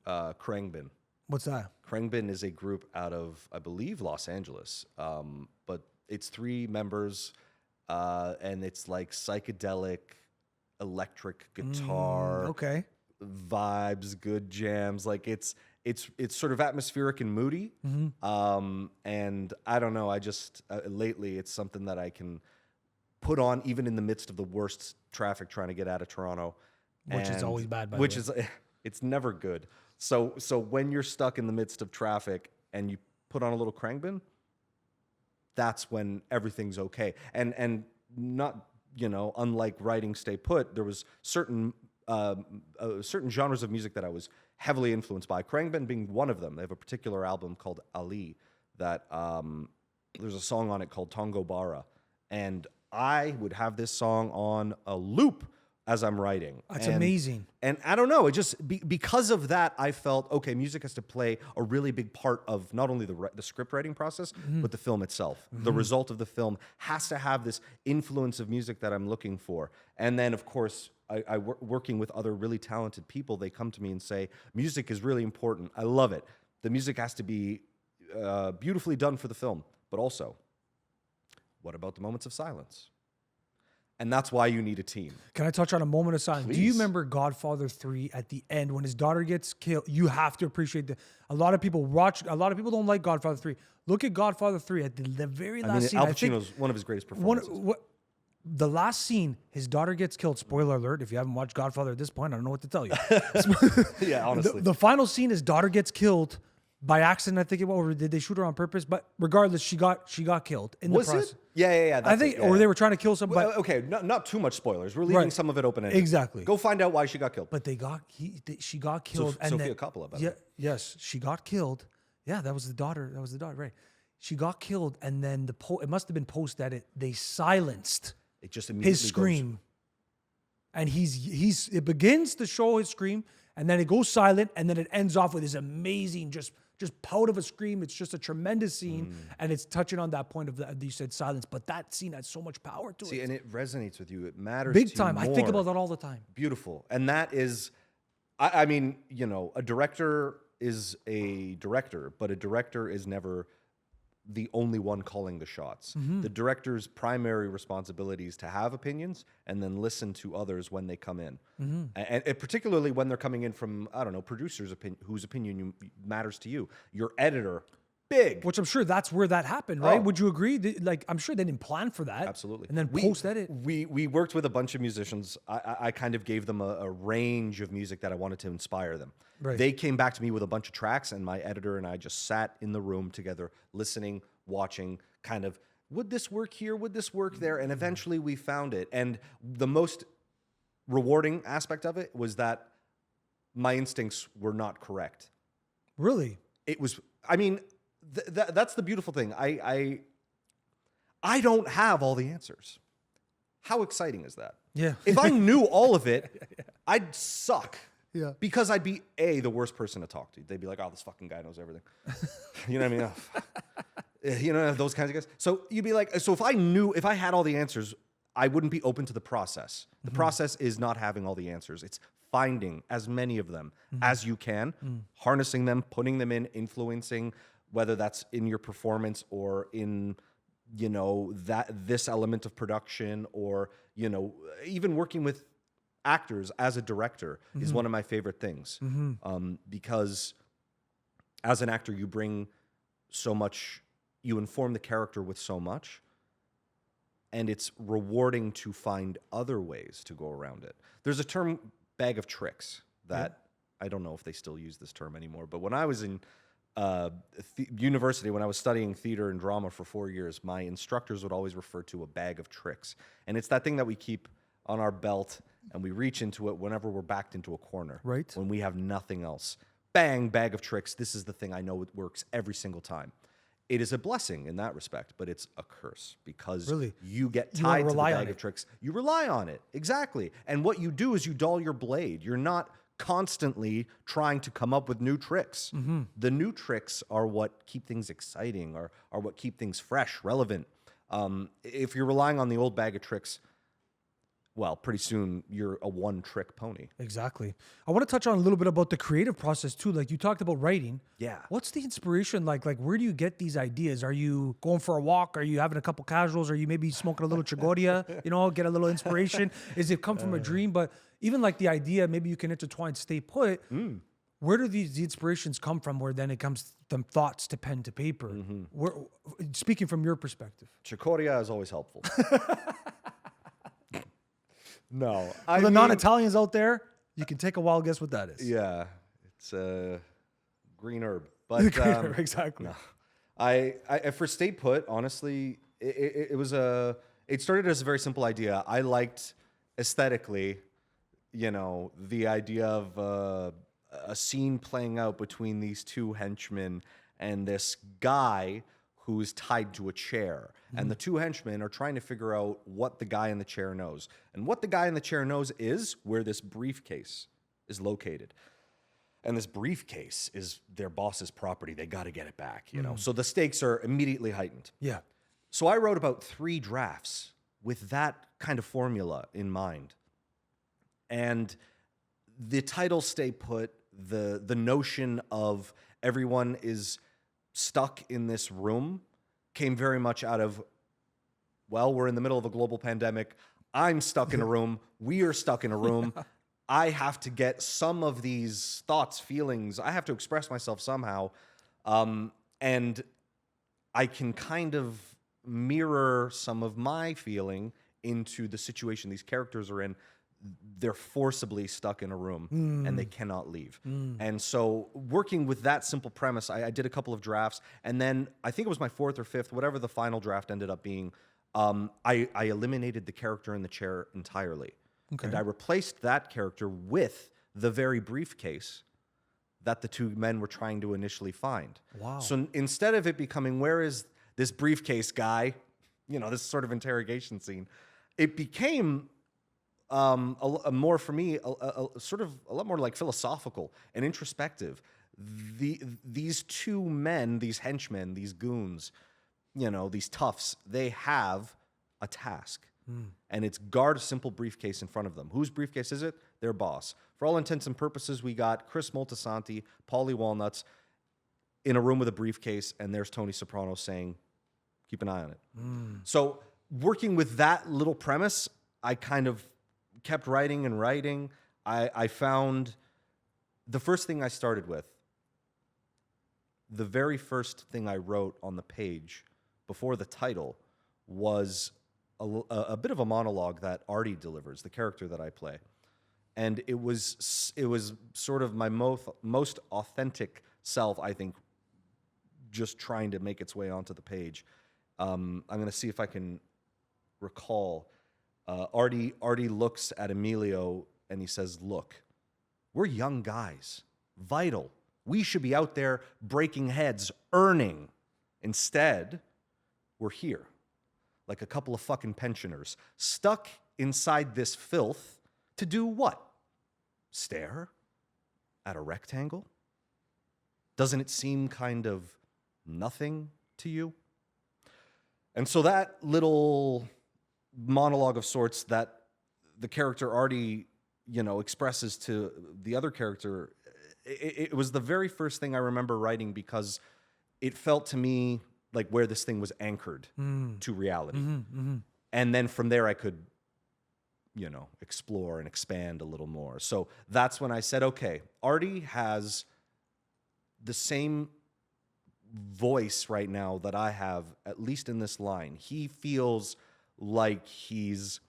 A: Krangbin.
B: What's that?
A: Krangbin is a group out of, I believe, Los Angeles, but it's 3 members, and it's like psychedelic, electric guitar,
B: Okay.
A: vibes, good jams. Like it's sort of atmospheric and moody. And I don't know. I just lately it's something that I can put on even in the midst of the worst traffic trying to get out of Toronto,
B: Which is always bad, by the
A: which
B: way.
A: is it's never good. So when you're stuck in the midst of traffic and you put on a little Krangbin, that's when everything's okay. And not, unlike writing Stay Put, there was certain genres of music that I was heavily influenced by. Krangbin being one of them. They have a particular album called Ali that there's a song on it called Tongo Bara, and I would have this song on a loop as I'm writing.
B: That's amazing.
A: And I don't know, it just because of that, I felt okay. Music has to play a really big part of not only the script writing process, but the film itself. The result of the film has to have this influence of music that I'm looking for. And then, of course, working with other really talented people, they come to me and say, music is really important. I love it. The music has to be beautifully done for the film, but also, what about the moments of silence? And that's why you need a team.
B: Can I touch on a moment of silence? Do you
A: Please.
B: remember Godfather 3 at the end when his daughter gets killed? You have to appreciate that. A lot of people don't like Godfather 3. Look at Godfather 3 at the very last scene.
A: Al Pacino's one of his greatest performances.
B: The last scene, his daughter gets killed. Spoiler alert, if you haven't watched Godfather at this point, I don't know what to tell you.
A: Yeah, honestly.
B: The final scene, his daughter gets killed by accident, I think it was, or did they shoot her on purpose? But regardless, she got killed in the process.
A: it? Yeah.
B: I think, or they were trying to kill somebody.
A: Okay, not too much spoilers. We're leaving
B: Right.
A: some of it open-ended.
B: Exactly.
A: Go find out why she got killed.
B: But she got killed. And
A: Sofia
B: then,
A: Coppola, by the
B: yeah,
A: way.
B: yes, she got killed. Yeah, that was the daughter. Right. She got killed, and then it must have been post-edit. They silenced
A: It just immediately
B: his scream, and it begins to show his scream, and then it goes silent, and then it ends off with this amazing just pout of a scream. It's just a tremendous scene, and it's touching on that point of you said silence, but that scene has so much power to
A: See,
B: it.
A: and it resonates with you. It matters
B: Big
A: to you
B: time. I think
A: more.
B: about that all the time.
A: Beautiful. And that is, I mean, a director is a director, but a director is never the only one calling the shots. The director's primary responsibility is to have opinions and then listen to others when they come in. And particularly when they're coming in from, I don't know, producers whose opinion matters to you. Your editor, big.
B: Which I'm sure that's where that happened, right?
A: Oh.
B: Would you agree? I'm sure they didn't plan for that.
A: Absolutely.
B: And then post-edit.
A: We worked with a bunch of musicians. I kind of gave them a range of music that I wanted to inspire them.
B: Right.
A: They came back to me with a bunch of tracks, and my editor and I just sat in the room together, listening, watching, kind of, would this work here? Would this work there? And eventually we found it. And the most rewarding aspect of it was that my instincts were not correct.
B: Really?
A: It was, I mean, that's the beautiful thing. I don't have all the answers. How exciting is that?
B: Yeah.
A: If I knew all of it, I'd suck.
B: Yeah.
A: Because I'd be the worst person to talk to. They'd be like, "Oh, this fucking guy knows everything." You know what I mean? Oh, fuck. Those kinds of guys. So you'd be like, so if I had all the answers, I wouldn't be open to the process. The process is not having all the answers. It's finding as many of them as you can, harnessing them, putting them in, influencing, whether that's in your performance or in, this element of production, or, even working with actors as a director is one of my favorite things. Because as an actor, you bring so much, you inform the character with so much, and it's rewarding to find other ways to go around it. There's a term, bag of tricks, that I don't know if they still use this term anymore, but when I was in university, when I was studying theater and drama for 4 years, my instructors would always refer to a bag of tricks. And it's that thing that we keep on our belt, and we reach into it whenever we're backed into a corner.
B: Right.
A: When we have nothing else. Bang, bag of tricks. This is the thing I know it works every single time. it is a blessing in that respect, but it's a curse because
B: Really?
A: you get
B: You wanna
A: tied to the
B: rely on
A: bag of
B: it.
A: tricks. You rely on it. Exactly. And what you do is you dull your blade. You're not constantly trying to come up with new tricks. The new tricks are what keep things exciting, or are what keep things fresh, relevant. If you're relying on the old bag of tricks, well, pretty soon you're a one-trick pony.
B: Exactly. I want to touch on a little bit about the creative process too. Like you talked about writing.
A: Yeah.
B: What's the inspiration like? Like where do you get these ideas? Are you going for a walk? Are you having a couple casuals? Are you maybe smoking a little Chigoria? Get a little inspiration? Is it come from a dream? But even like the idea, maybe you can intertwine stay put. Where do the inspirations come from? Where then it comes from thoughts to pen to paper? Where, speaking from your perspective.
A: Chicoria is always helpful. No.
B: For the non-Italians out there, you can take a wild guess what that is.
A: Yeah, it's a green herb. But
B: Exactly.
A: no. I for stay put, honestly, it started as a very simple idea. I liked aesthetically, the idea of a scene playing out between these two henchmen and this guy who's tied to a chair. And the two henchmen are trying to figure out what the guy in the chair knows. And what the guy in the chair knows is where this briefcase is located. And this briefcase is their boss's property. They got to get it back, So the stakes are immediately heightened.
B: Yeah.
A: So I wrote about 3 drafts with that kind of formula in mind. And the title Stay Put, the notion of everyone is stuck in this room came very much out of, well, we're in the middle of a global pandemic. I'm stuck in a room. We are stuck in a room. I have to get some of these thoughts, feelings. I have to express myself somehow. And I can kind of mirror some of my feeling into the situation these characters are in. They're forcibly stuck in a room and they cannot leave. And so working with that simple premise, I did a couple of drafts, and then I think it was my 4th or 5th, whatever the final draft ended up being, I eliminated the character in the chair entirely.
B: Okay.
A: And I replaced that character with the very briefcase that the two men were trying to initially find.
B: Wow.
A: So instead of it becoming, where is this briefcase guy? This sort of interrogation scene, it became a more, for me, sort of a lot more like philosophical and introspective. These two men, these henchmen, these goons, these toughs, they have a task. And it's guard a simple briefcase in front of them. Whose briefcase is it? Their boss. For all intents and purposes, we got Chris Moltisanti, Paulie Walnuts in a room with a briefcase, and there's Tony Soprano saying, keep an eye on it. So working with that little premise, I kind of kept writing and writing. I found the first thing I started with, the very first thing I wrote on the page before the title was a bit of a monologue that Artie delivers, the character that I play. And it was sort of my most authentic self, I think, just trying to make its way onto the page. I'm going to see if I can recall. Artie looks at Emilio and he says, "Look, we're young guys, vital. We should be out there breaking heads, earning. Instead, we're here, like a couple of fucking pensioners, stuck inside this filth to do what? Stare at a rectangle? Doesn't it seem kind of nothing to you?" And so that little monologue of sorts that the character Artie, expresses to the other character, it was the very first thing I remember writing because it felt to me like where this thing was anchored to reality. And then from there I could, explore and expand a little more. So that's when I said, okay, Artie has the same voice right now that I have, at least in this line. He feels like he's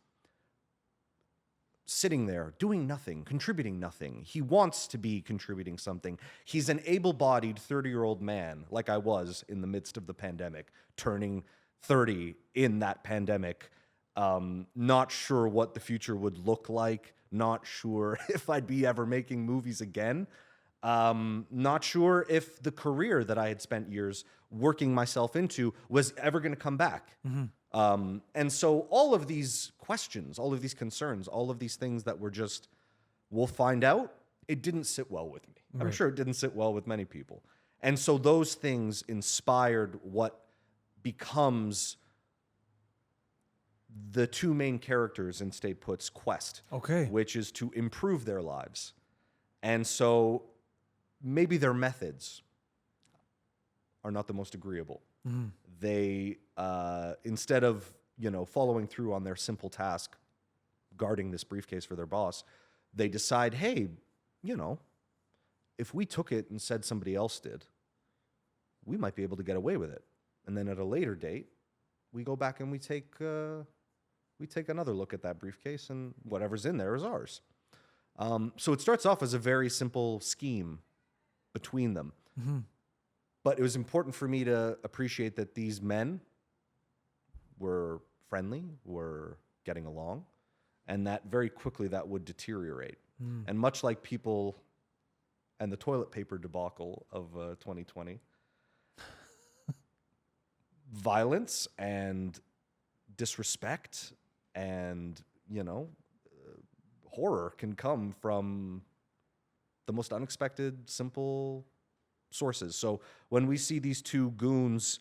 A: sitting there doing nothing, contributing nothing. He wants to be contributing something. He's an able-bodied 30-year-old man, like I was in the midst of the pandemic, turning 30 in that pandemic, not sure what the future would look like, not sure if I'd be ever making movies again. Not sure if the career that I had spent years working myself into was ever going to come back. And so all of these questions, all of these concerns, all of these things that were just, we'll find out, it didn't sit well with me. I'm sure it didn't sit well with many people. And so those things inspired what becomes the two main characters in Stay Put's quest, which is to improve their lives. And so maybe their methods are not the most agreeable. They, instead of, following through on their simple task, guarding this briefcase for their boss, they decide, hey, if we took it and said somebody else did, we might be able to get away with it. And then at a later date, we go back and we take another look at that briefcase, and whatever's in there is ours. So it starts off as a very simple scheme between them. But it was important for me to appreciate that these men were friendly, were getting along, and that very quickly that would deteriorate. And much like people and the toilet paper debacle of 2020, violence and disrespect and, horror can come from the most unexpected, simple sources. So when we see these two goons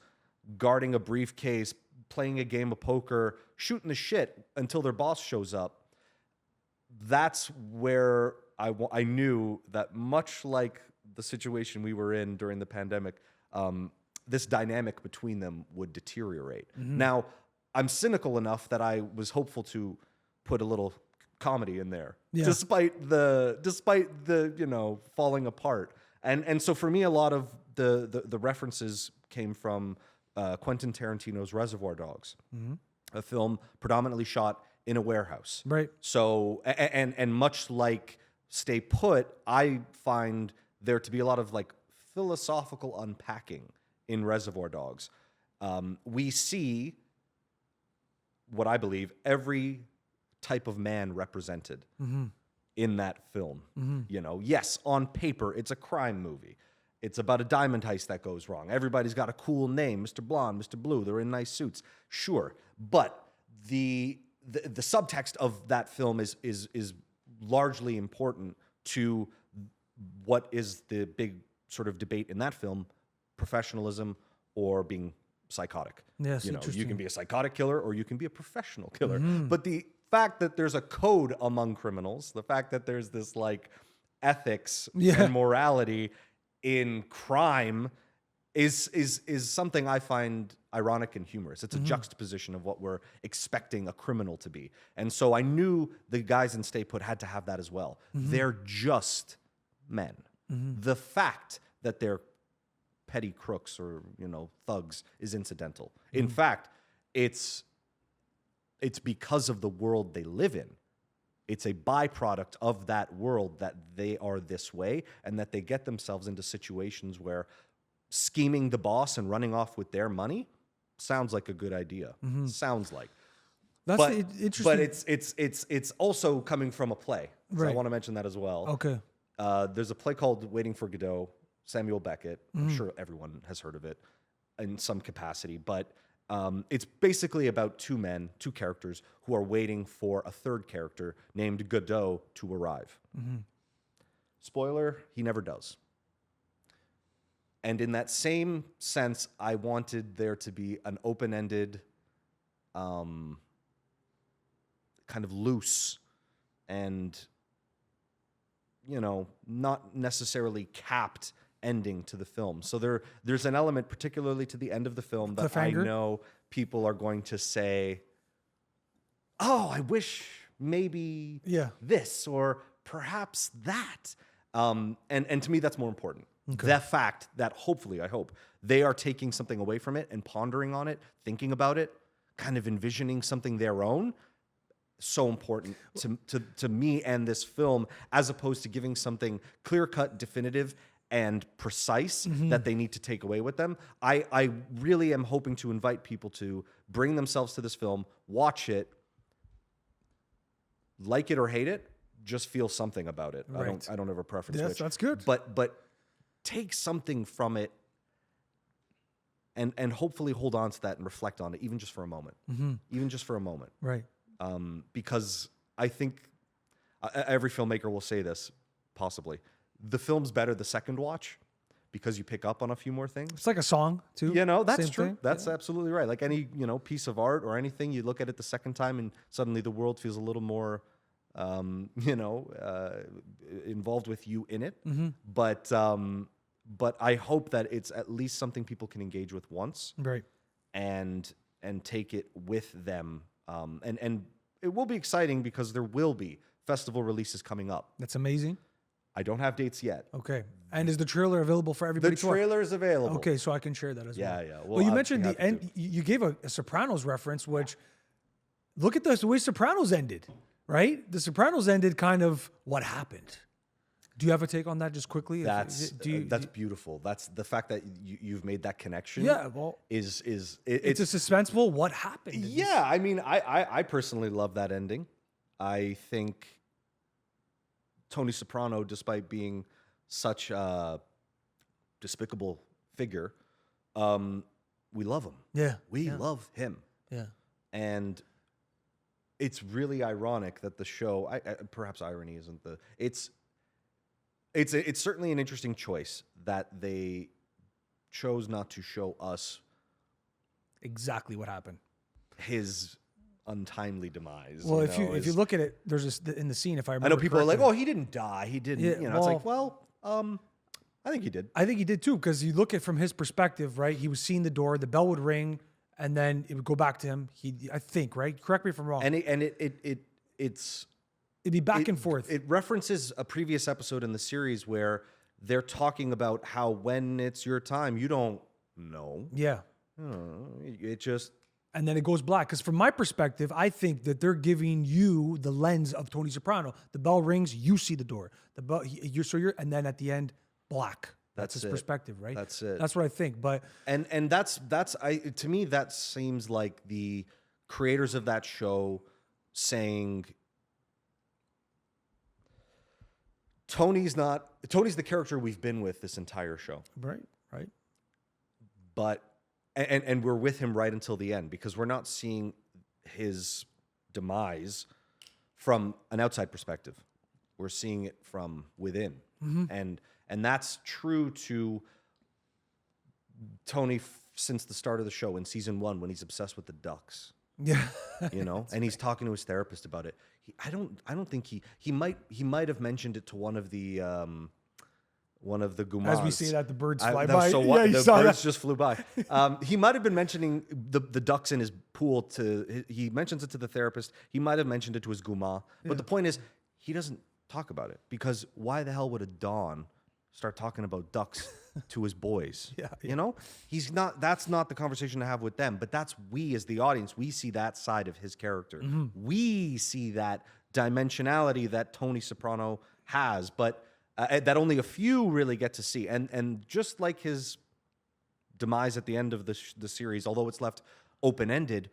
A: guarding a briefcase, playing a game of poker, shooting the shit until their boss shows up, that's where I knew that, much like the situation we were in during the pandemic, this dynamic between them would deteriorate. Now, I'm cynical enough that I was hopeful to put a little comedy in there, despite the falling apart. And so for me, a lot of the references came from Quentin Tarantino's Reservoir Dogs, a film predominantly shot in a warehouse.
B: Right.
A: So, and much like Stay Put, I find there to be a lot of philosophical unpacking in Reservoir Dogs. We see what I believe every type of man represented in that film. Yes, on paper, it's a crime movie. It's about a diamond heist that goes wrong. Everybody's got a cool name, Mr. Blonde, Mr. Blue. They're in nice suits. Sure. But the subtext of that film is largely important to what is the big sort of debate in that film: professionalism or being psychotic.
B: Yes,
A: you can be a psychotic killer or you can be a professional killer. But the fact that there's a code among criminals, the fact that there's this ethics and morality in crime is something I find ironic and humorous. It's a juxtaposition of what we're expecting a criminal to be. And so I knew the guys in Stay Put had to have that as well. They're just men. The fact that they're petty crooks or, thugs is incidental. In fact, it's because of the world they live in. It's a byproduct of that world that they are this way, and that they get themselves into situations where scheming the boss and running off with their money sounds like a good idea. Sounds like.
B: That's interesting.
A: But it's also coming from a play. So
B: Right.
A: I want to mention that as well.
B: Okay.
A: There's a play called Waiting for Godot, Samuel Beckett. I'm sure everyone has heard of it in some capacity, but it's basically about two characters who are waiting for a third character named Godot to arrive. Spoiler, he never does. And in that same sense, I wanted there to be an open-ended, kind of loose and, not necessarily capped ending to the film. So there's an element, particularly to the end of the film, that I know people are going to say, oh, I wish maybe this or perhaps that. And to me, that's more important. The fact that hopefully, I hope, they are taking something away from it and pondering on it, thinking about it, kind of envisioning something their own. So important to me and this film, as opposed to giving something clear-cut, definitive, and precise that they need to take away with them. I really am hoping to invite people to bring themselves to this film, watch it, like it or hate it, just feel something about it.
B: Right.
A: I don't have a preference.
B: Yes,
A: which,
B: that's good.
A: But take something from it and hopefully hold on to that and reflect on it, even just for a moment. Even just for a moment.
B: Right.
A: Because I think every filmmaker will say this, possibly. The film's better the second watch because you pick up on a few more things.
B: It's like a song too.
A: That's
B: Same
A: true.
B: thing.
A: That's absolutely right. Like any, piece of art or anything, you look at it the second time and suddenly the world feels a little more, involved with you in it. But I hope that it's at least something people can engage with once,
B: Right.
A: and take it with them. And it will be exciting because there will be festival releases coming up.
B: That's amazing.
A: I don't have dates yet.
B: Okay. And is the trailer available for
A: The
B: everybody to watch?
A: trailer is available.
B: Okay, so I can share that as well.
A: Yeah.
B: Well, you
A: I'd
B: mentioned
A: be
B: the
A: happy
B: end. You gave a Sopranos reference, which look at this, the way Sopranos ended, right? The Sopranos ended kind of what happened. Do you have a take on that just quickly?
A: That's beautiful. That's the fact that you've made that connection.
B: Yeah, well,
A: it's
B: it's a suspenseful what happened.
A: Yeah, I mean, I personally love that ending. I think Tony Soprano, despite being such a despicable figure, we love him.
B: Yeah.
A: We love him.
B: Yeah.
A: And it's really ironic that the show, perhaps irony isn't the, it's certainly an interesting choice that they chose not to show us
B: Exactly what happened.
A: his untimely demise.
B: Well, if you look at it, there's this in the scene. If I remember,
A: I know people are like,
B: correctly.
A: "Oh, he didn't die. He didn't."
B: Yeah,
A: It's like, well, I think he did.
B: I think he did too, because you look at from his perspective, right? He was seeing the door, the bell would ring, and then it would go back to him. I think, right? Correct me if I'm wrong.
A: And it's
B: It'd be back and forth.
A: It references a previous episode in the series where they're talking about how when it's your time, you don't know.
B: Yeah.
A: It just
B: And then it goes black. Because from my perspective, I think that they're giving you the lens of Tony Soprano. The bell rings, you see the door. The bell, and then at the end, black. That's his
A: it.
B: perspective, right?
A: That's it.
B: That's what I think. But
A: and to me that seems like the creators of that show saying Tony's the character we've been with this entire show.
B: right.
A: But and we're with him right until the end because we're not seeing his demise from an outside perspective. We're seeing it from within. And that's true to Tony since the start of the show in season 1 when he's obsessed with the ducks.
B: Yeah.
A: And he's talking to his therapist about it. I don't think he might have mentioned it to one of the gumas.
B: As we see that, the birds fly by.
A: So
B: Yeah, you
A: the
B: saw
A: birds
B: that.
A: just flew by. He might have been mentioning the ducks in his pool he mentions it to the therapist. He might have mentioned it to his guma. But the point is, he doesn't talk about it because why the hell would a Don start talking about ducks to his boys?
B: Yeah.
A: He's not. That's not the conversation to have with them. But that's we as the audience. We see that side of his character. We see that dimensionality that Tony Soprano has, but that only a few really get to see. And just like his demise at the end of the series, although it's left open ended,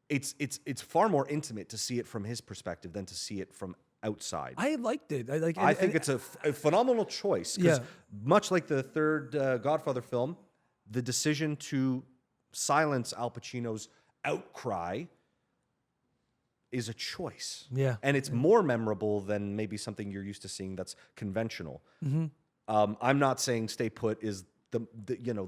A: it's far more intimate to see it from his perspective than to see it from outside.
B: I liked it.
A: I think it's a phenomenal choice because
B: Yeah.
A: much like the third Godfather film, the decision to silence Al Pacino's outcry is a choice.
B: Yeah.
A: And it's more memorable than maybe something you're used to seeing that's conventional. I'm not saying Stay Put is the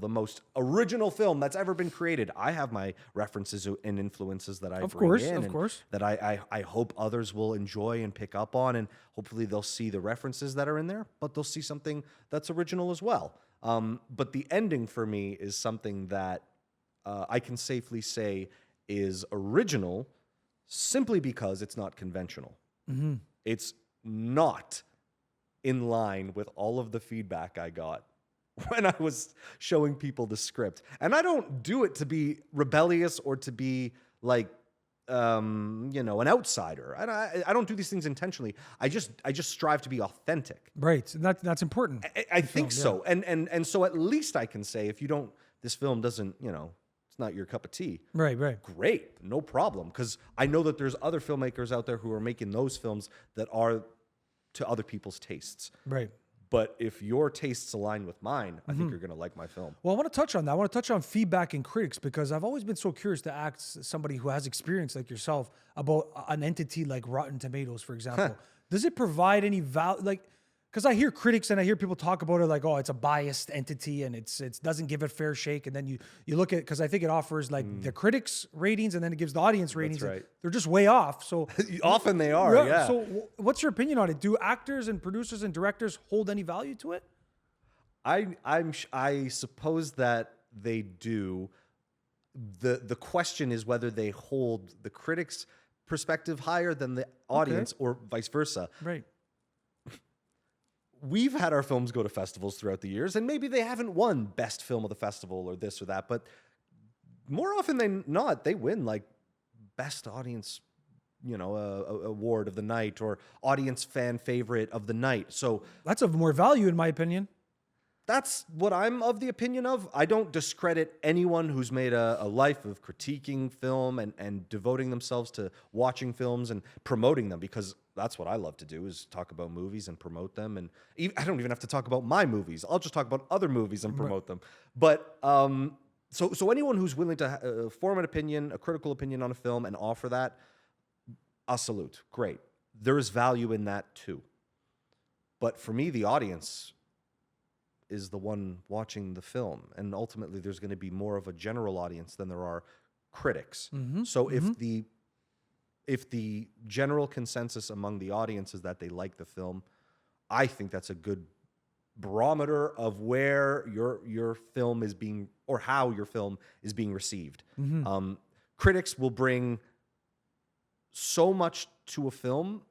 A: most original film that's ever been created. I have my references and influences that I bring in,
B: of course.
A: that I hope others will enjoy and pick up on, and hopefully they'll see the references that are in there, but they'll see something that's original as well. But the ending for me is something that I can safely say is original simply because it's not conventional. It's not in line with all of the feedback I got when I was showing people the script. And I don't do it to be rebellious or to be like, an outsider. I don't do these things intentionally. I just strive to be authentic.
B: Right. And that's important.
A: I think so. And so at least I can say, if this film doesn't, it's not your cup of tea.
B: Right.
A: Great. No problem. Because I know that there's other filmmakers out there who are making those films that are to other people's tastes.
B: Right.
A: But if your tastes align with mine, I think you're going to like my film.
B: Well, I want to touch on that. I want to touch on feedback and critics because I've always been so curious to ask somebody who has experience like yourself about an entity like Rotten Tomatoes, for example. Does it provide any value? Like, because I hear critics and I hear people talk about it like, oh, it's a biased entity and it doesn't give it fair shake. And then you look at, because I think it offers like the critics ratings and then it gives the audience ratings.
A: right.
B: They're just way off. So
A: Often they are, yeah.
B: So what's your opinion on it? Do actors and producers and directors hold any value to it?
A: I suppose that they do. The question is whether they hold the critics' perspective higher than the audience or vice versa.
B: Right.
A: We've had our films go to festivals throughout the years, and maybe they haven't won best film of the festival or this or that, but more often than not, they win like best audience, award of the night or audience fan favorite of the night. So
B: That's of more value, in my opinion.
A: that's what I'm of the opinion of. I don't discredit anyone who's made a life of critiquing film and devoting themselves to watching films and promoting them, because that's what I love to do, is talk about movies and promote them. And I don't even have to talk about my movies. I'll just talk about other movies and promote them. But so anyone who's willing to form an opinion, a critical opinion on a film and offer that, I'll salute. Great. There is value in that too. But for me, the audience is the one watching the film. And ultimately, there's going to be more of a general audience than there are critics. So if the general consensus among the audience is that they like the film, I think that's a good barometer of where your film is being, or how your film is being received. Critics will bring so much to a film,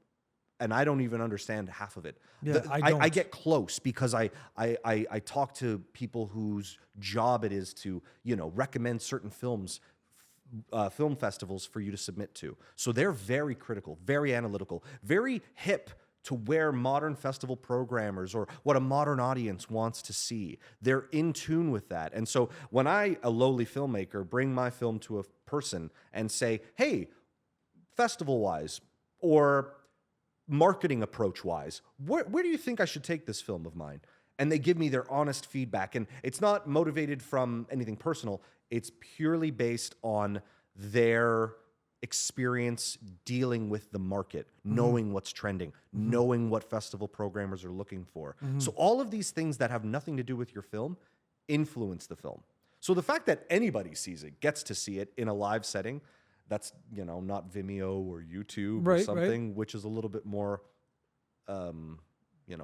A: and I don't even understand half of it.
B: Yeah,
A: I get close because I talk to people whose job it is to recommend certain films, film festivals for you to submit to. So they're very critical, very analytical, very hip to where modern festival programmers or what a modern audience wants to see. They're in tune with that. And so when I, a lowly filmmaker, bring my film to a person and say, hey, festival-wise or marketing approach-wise, where do you think I should take this film of mine? And they give me their honest feedback. And it's not motivated from anything personal. It's purely based on their experience dealing with the market, knowing what's trending, knowing what festival programmers are looking for. So all of these things that have nothing to do with your film influence the film. So the fact that anybody sees it, gets to see it in a live setting, that's, not Vimeo or YouTube or something, which is a little bit more,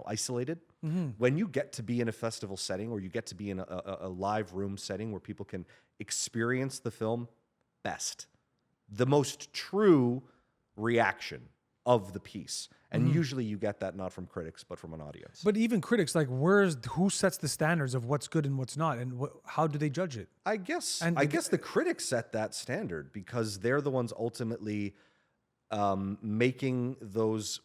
A: isolated. When you get to be in a festival setting, or you get to be in a live room setting where people can experience the film best, the most true reaction of the piece. And usually you get that not from critics, but from an audience.
B: But even critics, like, who sets the standards of what's good and what's not, and how do they judge it?
A: I guess the critics set that standard because they're the ones ultimately making those,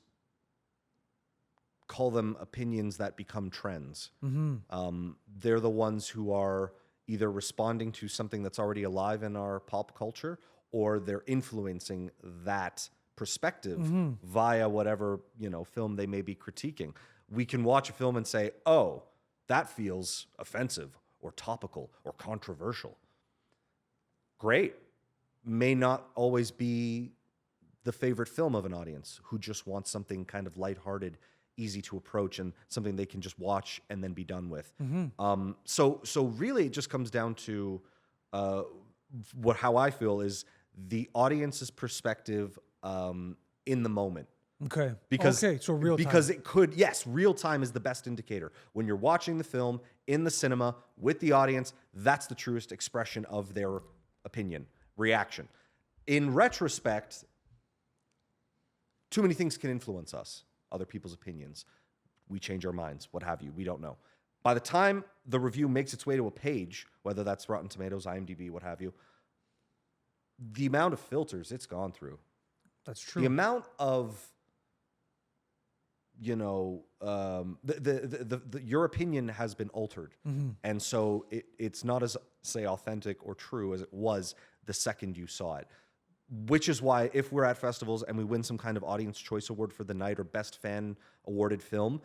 A: call them opinions that become trends. They're the ones who are either responding to something that's already alive in our pop culture, or they're influencing that perspective via whatever film they may be critiquing. We can watch a film and say, oh, that feels offensive or topical or controversial. Great. May not always be the favorite film of an audience who just wants something kind of lighthearted, easy to approach, and something they can just watch and then be done with. So really it just comes down to how I feel is the audience's perspective in the moment.
B: Okay. So real time.
A: Because it could, yes, real time is the best indicator. When you're watching the film in the cinema with the audience, that's the truest expression of their opinion, reaction. In retrospect, too many things can influence us, other people's opinions. We change our minds, what have you. We don't know. By the time the review makes its way to a page, whether that's Rotten Tomatoes, IMDb, what have you, the amount of filters it's gone through.
B: That's true.
A: The amount of, your opinion has been altered. And so it's not as, say, authentic or true as it was the second you saw it. which is why if we're at festivals and we win some kind of audience choice award for the night or best fan awarded film,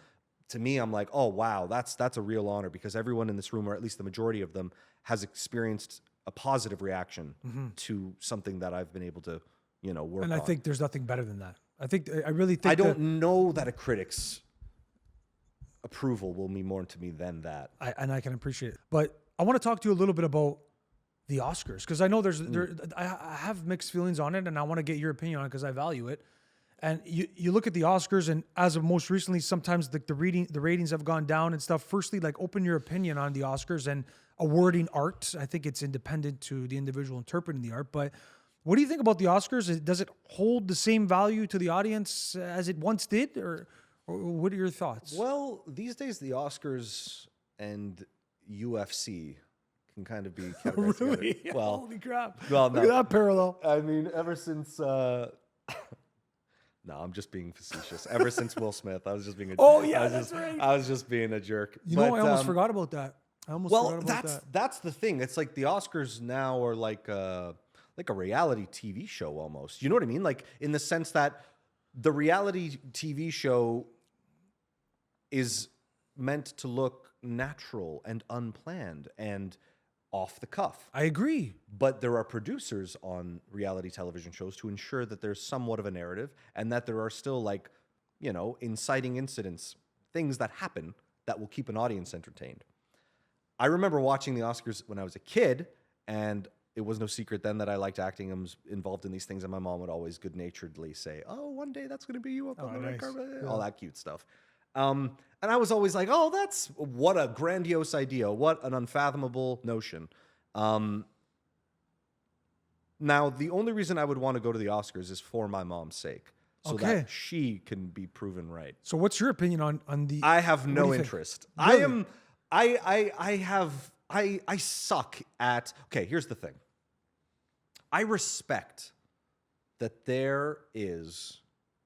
A: to me, I'm like, oh, wow, that's a real honor because everyone in this room, or at least the majority of them, has experienced a positive reaction to something that I've been able to, work on.
B: And I think there's nothing better than that. I really think
A: I don't know that a critic's approval will mean more to me than that.
B: I can appreciate it. But I want to talk to you a little bit about the Oscars because I know I have mixed feelings on it, and I want to get your opinion on it because I value it. And you look at the Oscars, and as of most recently, sometimes the ratings have gone down and stuff. Firstly, like open your opinion on the Oscars and awarding art. I think it's independent to the individual interpreting the art. But what do you think about the Oscars? Does it hold the same value to the audience as it once did, or what are your thoughts?
A: Well, these days the Oscars and UFC can kind of be categorized
B: Really?
A: together. Well,
B: Holy crap!
A: well,
B: Look at that parallel.
A: I mean, ever since. No, I'm just being facetious. Ever since Will Smith, I was just being a
B: right.
A: I was just being a jerk.
B: I almost forgot about that.
A: That's the thing. It's like the Oscars now are like a reality TV show almost. You know what I mean? Like in the sense that the reality TV show is meant to look natural and unplanned and off the cuff.
B: I agree.
A: But there are producers on reality television shows to ensure that there's somewhat of a narrative and that there are still like, inciting incidents, things that happen that will keep an audience entertained. I remember watching the Oscars when I was a kid, and it was no secret then that I liked acting and was involved in these things, and my mom would always good-naturedly say, oh, one day that's going to be you up on the red carpet, all that cute stuff. And I was always like, oh, what a grandiose idea. What an unfathomable notion. Now, the only reason I would want to go to the Oscars is for my mom's sake. So that she can be proven right.
B: So what's your opinion on the...
A: I have no interest. Really? I suck at... Okay, here's the thing. I respect that there is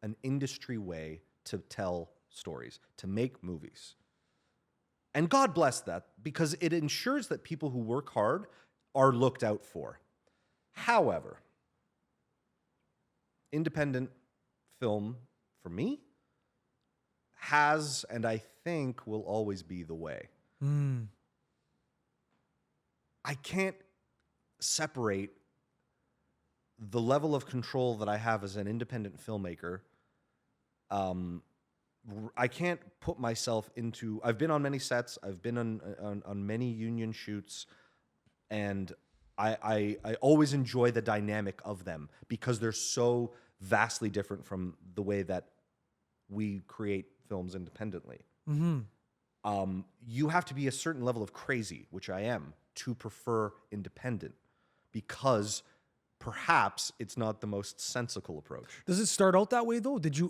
A: an industry way to tell stories, to make movies. And God bless that, because it ensures that people who work hard are looked out for. However, independent film, for me, has, and I think will always be the way. I can't separate the level of control that I have as an independent filmmaker. I can't put myself into... I've been on many sets. I've been on many union shoots. And I always enjoy the dynamic of them because they're so vastly different from the way that we create films independently. You have to be a certain level of crazy, which I am, to prefer independent because... perhaps it's not the most sensical approach.
B: Does it start out that way though? Did you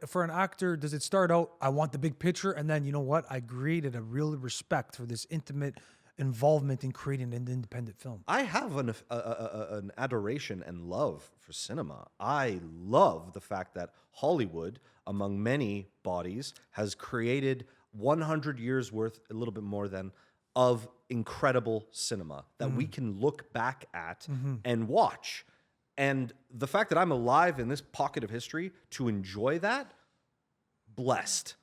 B: for an actor, does it start out, I want the big picture, and then you know what? I created a real respect for this intimate involvement in creating an independent film.
A: I have an adoration and love for cinema. I love the fact that Hollywood, among many bodies, has created 100 years worth, a little bit more than, of incredible cinema that we can look back at and watch. And the fact that I'm alive in this pocket of history to enjoy that, blessed.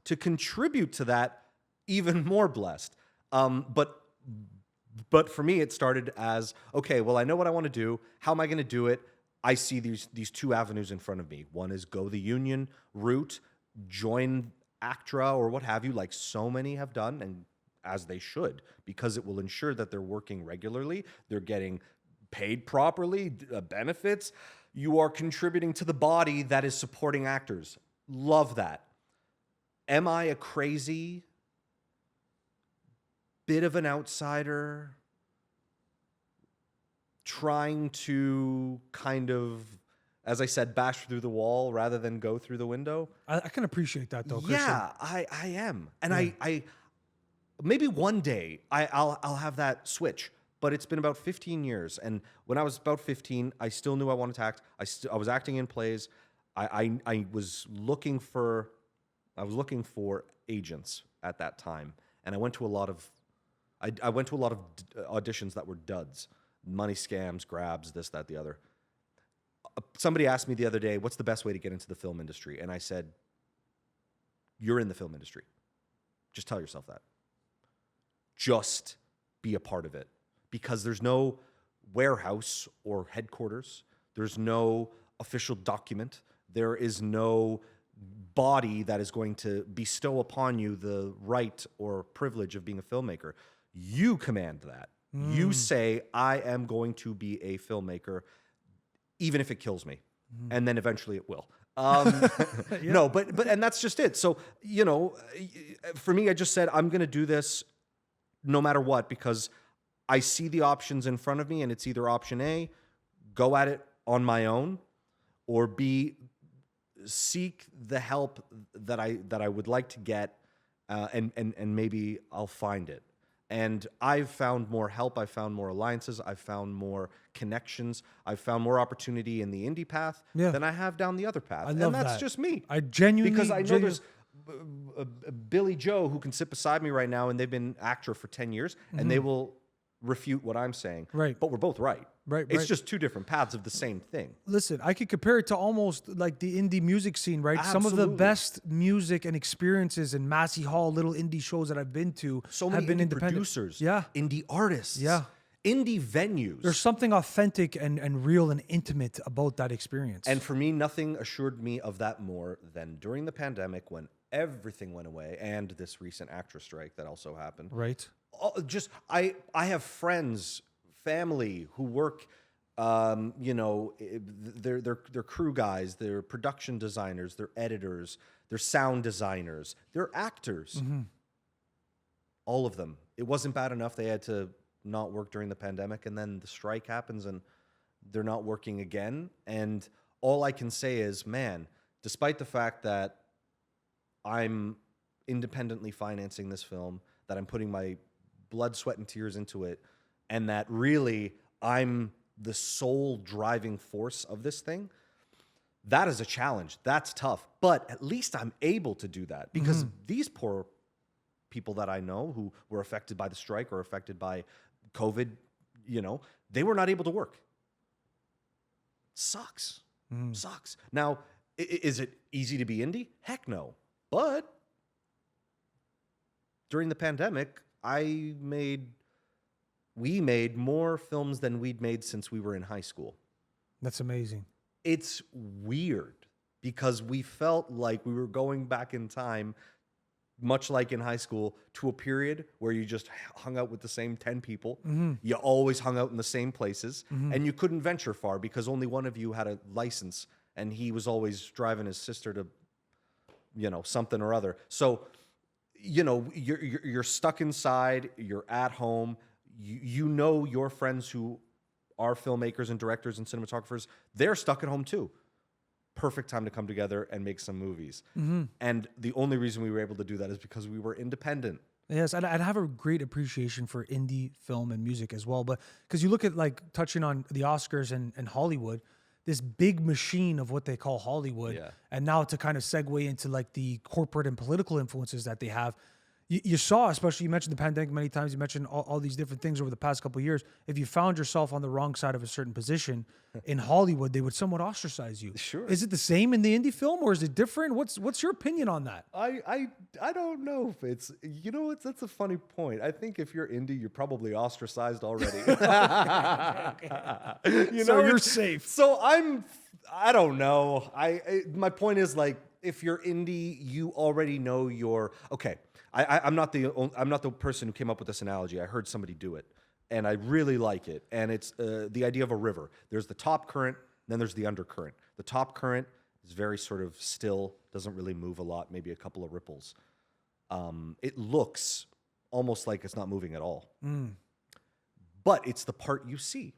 A: To contribute to that, even more blessed. But for me, it started as, okay, well, I know what I want to do. How am I going to do it? I see these two avenues in front of me. One is go the union route, join ACTRA or what have you, like so many have done, and as they should, because it will ensure that they're working regularly, they're getting paid properly, benefits. You are contributing to the body that is supporting actors. Love that. Am I a crazy, bit of an outsider, trying to kind of, as I said, bash through the wall rather than go through the window?
B: I can appreciate that though, Christian.
A: Yeah, I am. And I maybe one day I'll have that switch, but it's been about 15 years. And when I was about 15, I still knew I wanted to act. I was acting in plays. I was looking for agents at that time, and I went to a lot of auditions that were duds. money scams, grabs, this, that, the other. Somebody asked me the other day, what's the best way to get into the film industry? And I said, you're in the film industry. Just tell yourself that. Just be a part of it. Because there's no warehouse or headquarters. There's no official document. There is no body that is going to bestow upon you the right or privilege of being a filmmaker. You command that. You say, I am going to be a filmmaker, even if it kills me. And then eventually it will. No, but and that's just it. So, you know, for me, I just said, I'm going to do this no matter what, because I see the options in front of me, and it's either option A, go at it on my own, or B, seek the help that I would like to get, and maybe I'll find it. And I've found more help. I've found more alliances. I've found more connections. I've found more opportunity in the indie path than I have down the other path.
B: I love
A: that's
B: that.
A: just me.
B: I genuinely...
A: Because I know there's Billy Joe who can sit beside me right now, and they've been actor for 10 years, and they will refute what I'm saying.
B: Right.
A: But we're both right.
B: Right.
A: It's just two different paths of the same thing.
B: Listen, I could compare it to almost like the indie music scene, right? Some of the
A: Absolutely.
B: best music and experiences in Massey Hall, little indie shows that I've been to
A: So
B: have
A: many
B: been
A: indie
B: independent.
A: producers,
B: Yeah.
A: indie artists,
B: Yeah.
A: indie venues.
B: There's something authentic and real and intimate about that experience.
A: And for me, nothing assured me of that more than during the pandemic, when everything went away, and this recent actor strike that also happened.
B: right.
A: Just I have friends, family who work, you know, they're crew guys, they're production designers, they're editors, they're sound designers, they're actors. All of them. It wasn't bad enough they had to not work during the pandemic, and then the strike happens and they're not working again. And all I can say is, man, despite the fact that I'm independently financing this film, that I'm putting my blood, sweat, and tears into it, and that really I'm the sole driving force of this thing, that is a challenge. That's tough. But at least I'm able to do that, because these poor people that I know who were affected by the strike or affected by COVID, you know, they were not able to work. Sucks. Sucks. Now, is it easy to be indie? Heck no. But during the pandemic, we made more films than we'd made since we were in high school.
B: That's amazing.
A: It's weird because we felt like we were going back in time, much like in high school, to a period where you just hung out with the same 10 people. You always hung out in the same places, and you couldn't venture far because only one of you had a license, and he was always driving his sister to, you know, something or other. So, you know, you're stuck inside, you're at home, you know your friends who are filmmakers and directors and cinematographers, they're stuck at home too. Perfect time to come together and make some movies. And the only reason we were able to do that is because we were independent.
B: Yes, I'd have a great appreciation for indie film and music as well. But because you look at, like, touching on the Oscars and Hollywood, this big machine of what they call Hollywood.
A: Yeah.
B: And now to kind of segue into like the corporate and political influences that they have. You saw, especially, you mentioned the pandemic many times, you mentioned all these different things over the past couple of years. If you found yourself on the wrong side of a certain position in Hollywood, they would somewhat ostracize you.
A: Sure.
B: Is it the same in the indie film, or is it different? What's your opinion on that?
A: I don't know if it's, you know, that's a funny point. I think if you're indie, you're probably ostracized already. You
B: So
A: know,
B: you're safe.
A: So I don't know. My point is, like, if you're indie, you already know okay. I'm not the person who came up with this analogy. I heard somebody do it, and I really like it. And it's the idea of a river. There's the top current, then there's the undercurrent. The top current is very sort of still, doesn't really move a lot, maybe a couple of ripples. It looks almost like it's not moving at all. But it's the part you see.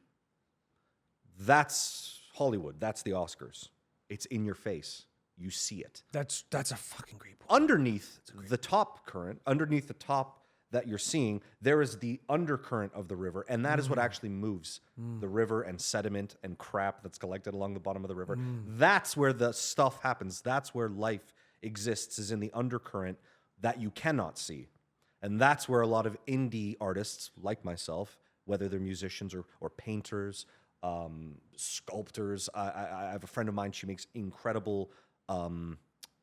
A: That's Hollywood. That's the Oscars. It's in your face. You see it.
B: That's a fucking great point.
A: Underneath the top current, underneath the top that you're seeing, there is the undercurrent of the river, and that is what actually moves the river and sediment and crap that's collected along the bottom of the river. That's where the stuff happens. That's where life exists, is in the undercurrent that you cannot see. And that's where a lot of indie artists like myself, whether they're musicians or painters, sculptors. I have a friend of mine. She makes incredible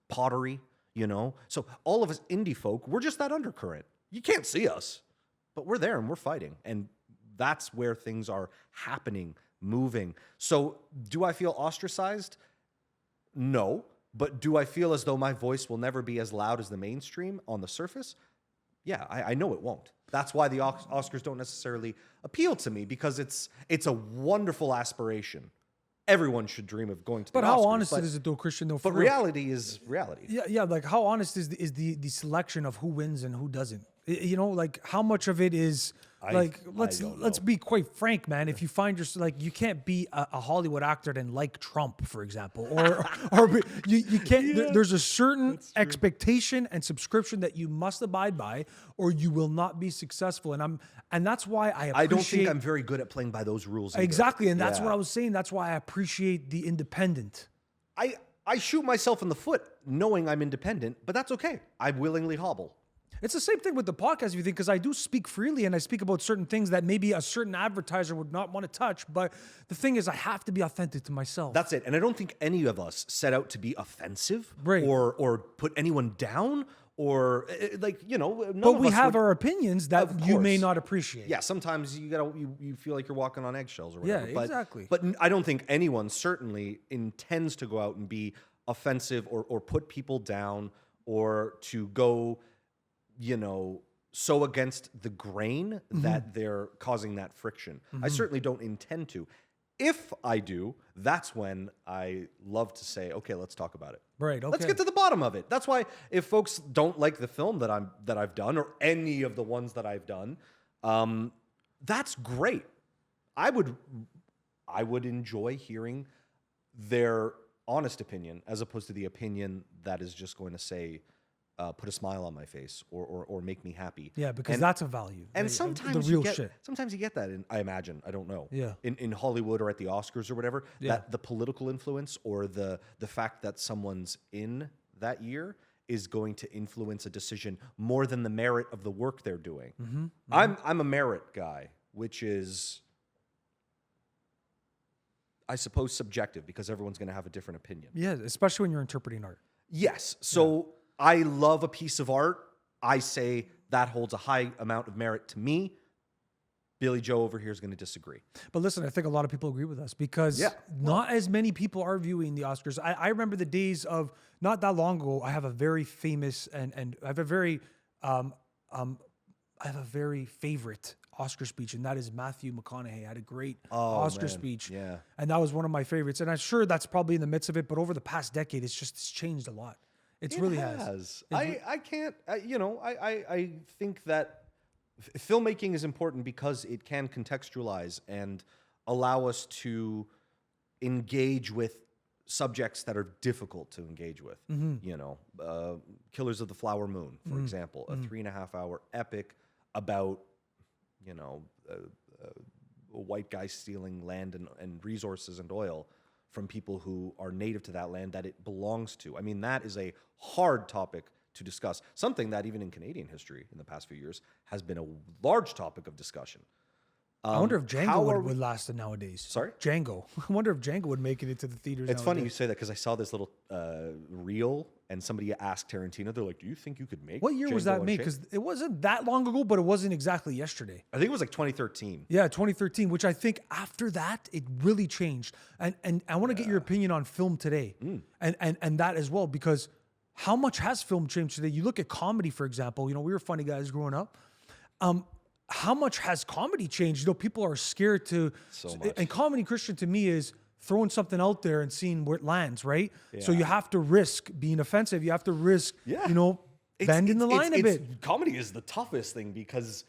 A: pottery. So all of us indie folk, we're just that undercurrent. You can't see us, but we're there and we're fighting, and that's where things are happening, moving. So do I feel ostracized? No. But do I feel as though my voice will never be as loud as the mainstream on the surface? Yeah, I know it won't. That's why the Oscars don't necessarily appeal to me, because it's a wonderful aspiration. Everyone should dream of going to the Oscars.
B: But how honest is it though, Christian? Though,
A: but reality is reality.
B: Yeah. Like how honest is the selection of who wins and who doesn't? Like how much of it is let's be quite frank, man. If you find yourself like you can't be a Hollywood actor and like Trump, for example, or you can't. There's a certain expectation and subscription that you must abide by, or you will not be successful. And that's why
A: I don't think I'm very good at playing by those rules either.
B: Exactly, and that's what I was saying. That's why I appreciate the independent.
A: I shoot myself in the foot knowing I'm independent, but that's okay. I willingly hobble.
B: It's the same thing with the podcast, if you think, because I do speak freely and I speak about certain things that maybe a certain advertiser would not want to touch. But the thing is, I have to be authentic to myself.
A: That's it. And I don't think any of us set out to be offensive,
B: right,
A: or put anyone down, or
B: but we have our opinions that you may not appreciate.
A: Yeah, sometimes you feel like you're walking on eggshells or whatever.
B: Yeah, exactly.
A: But I don't think anyone certainly intends to go out and be offensive or put people down, or to go, so against the grain that they're causing that friction. I certainly don't intend to. If I do, that's when I love to say, okay, let's talk about it.
B: Right. Okay.
A: Let's get to the bottom of it. That's why if folks don't like the film that I've done, or any of the ones that I've done, that's great. I would enjoy hearing their honest opinion, as opposed to the opinion that is just going to say, put a smile on my face or make me happy.
B: Yeah, because that's a value.
A: And sometimes
B: the real
A: shit. Sometimes you get that I imagine. I don't know.
B: Yeah.
A: In Hollywood or at the Oscars or whatever. Yeah. That the political influence or the fact that someone's in that year is going to influence a decision more than the merit of the work they're doing. I'm a merit guy, which is, I suppose, subjective, because everyone's going to have a different opinion.
B: Yeah, especially when you're interpreting art.
A: Yes. So I love a piece of art. I say that holds a high amount of merit to me. Billy Joe over here is going to disagree.
B: But listen, I think a lot of people agree with us, because not as many people are viewing the Oscars. I remember the days of, not that long ago, I have a very famous and I have a very favorite Oscar speech, and that is Matthew McConaughey had a great Oscar speech.
A: Yeah.
B: And that was one of my favorites. And I'm sure that's probably in the midst of it, but over the past decade, it's changed a lot. It really has.
A: I can't, I think that filmmaking is important because it can contextualize and allow us to engage with subjects that are difficult to engage with. Killers of the Flower Moon, for example, a 3.5-hour epic about, a white guy stealing land and resources and oil from people who are native to that land that it belongs to. I mean, that is a hard topic to discuss. Something that even in Canadian history in the past few years has been a large topic of discussion.
B: I wonder if Django would last nowadays.
A: Sorry?
B: Django. I wonder if Django would make it into the theaters.
A: It's funny you say that, because I saw this little reel, and somebody asked Tarantino, they're like, do you think you could make
B: What year was that made? Because it wasn't that long ago, but it wasn't exactly yesterday.
A: I think it was like 2013.
B: Yeah, 2013, which I think after that, it really changed. And I want to get your opinion on film today and that as well, because how much has film changed today? You look at comedy, for example. We were funny guys growing up. How much has comedy changed? People are scared to.
A: So much.
B: And comedy, Christian, to me, is throwing something out there and seeing where it lands, right? Yeah. So you have to risk being offensive. You have to risk, bending the line a bit.
A: Comedy is the toughest thing, because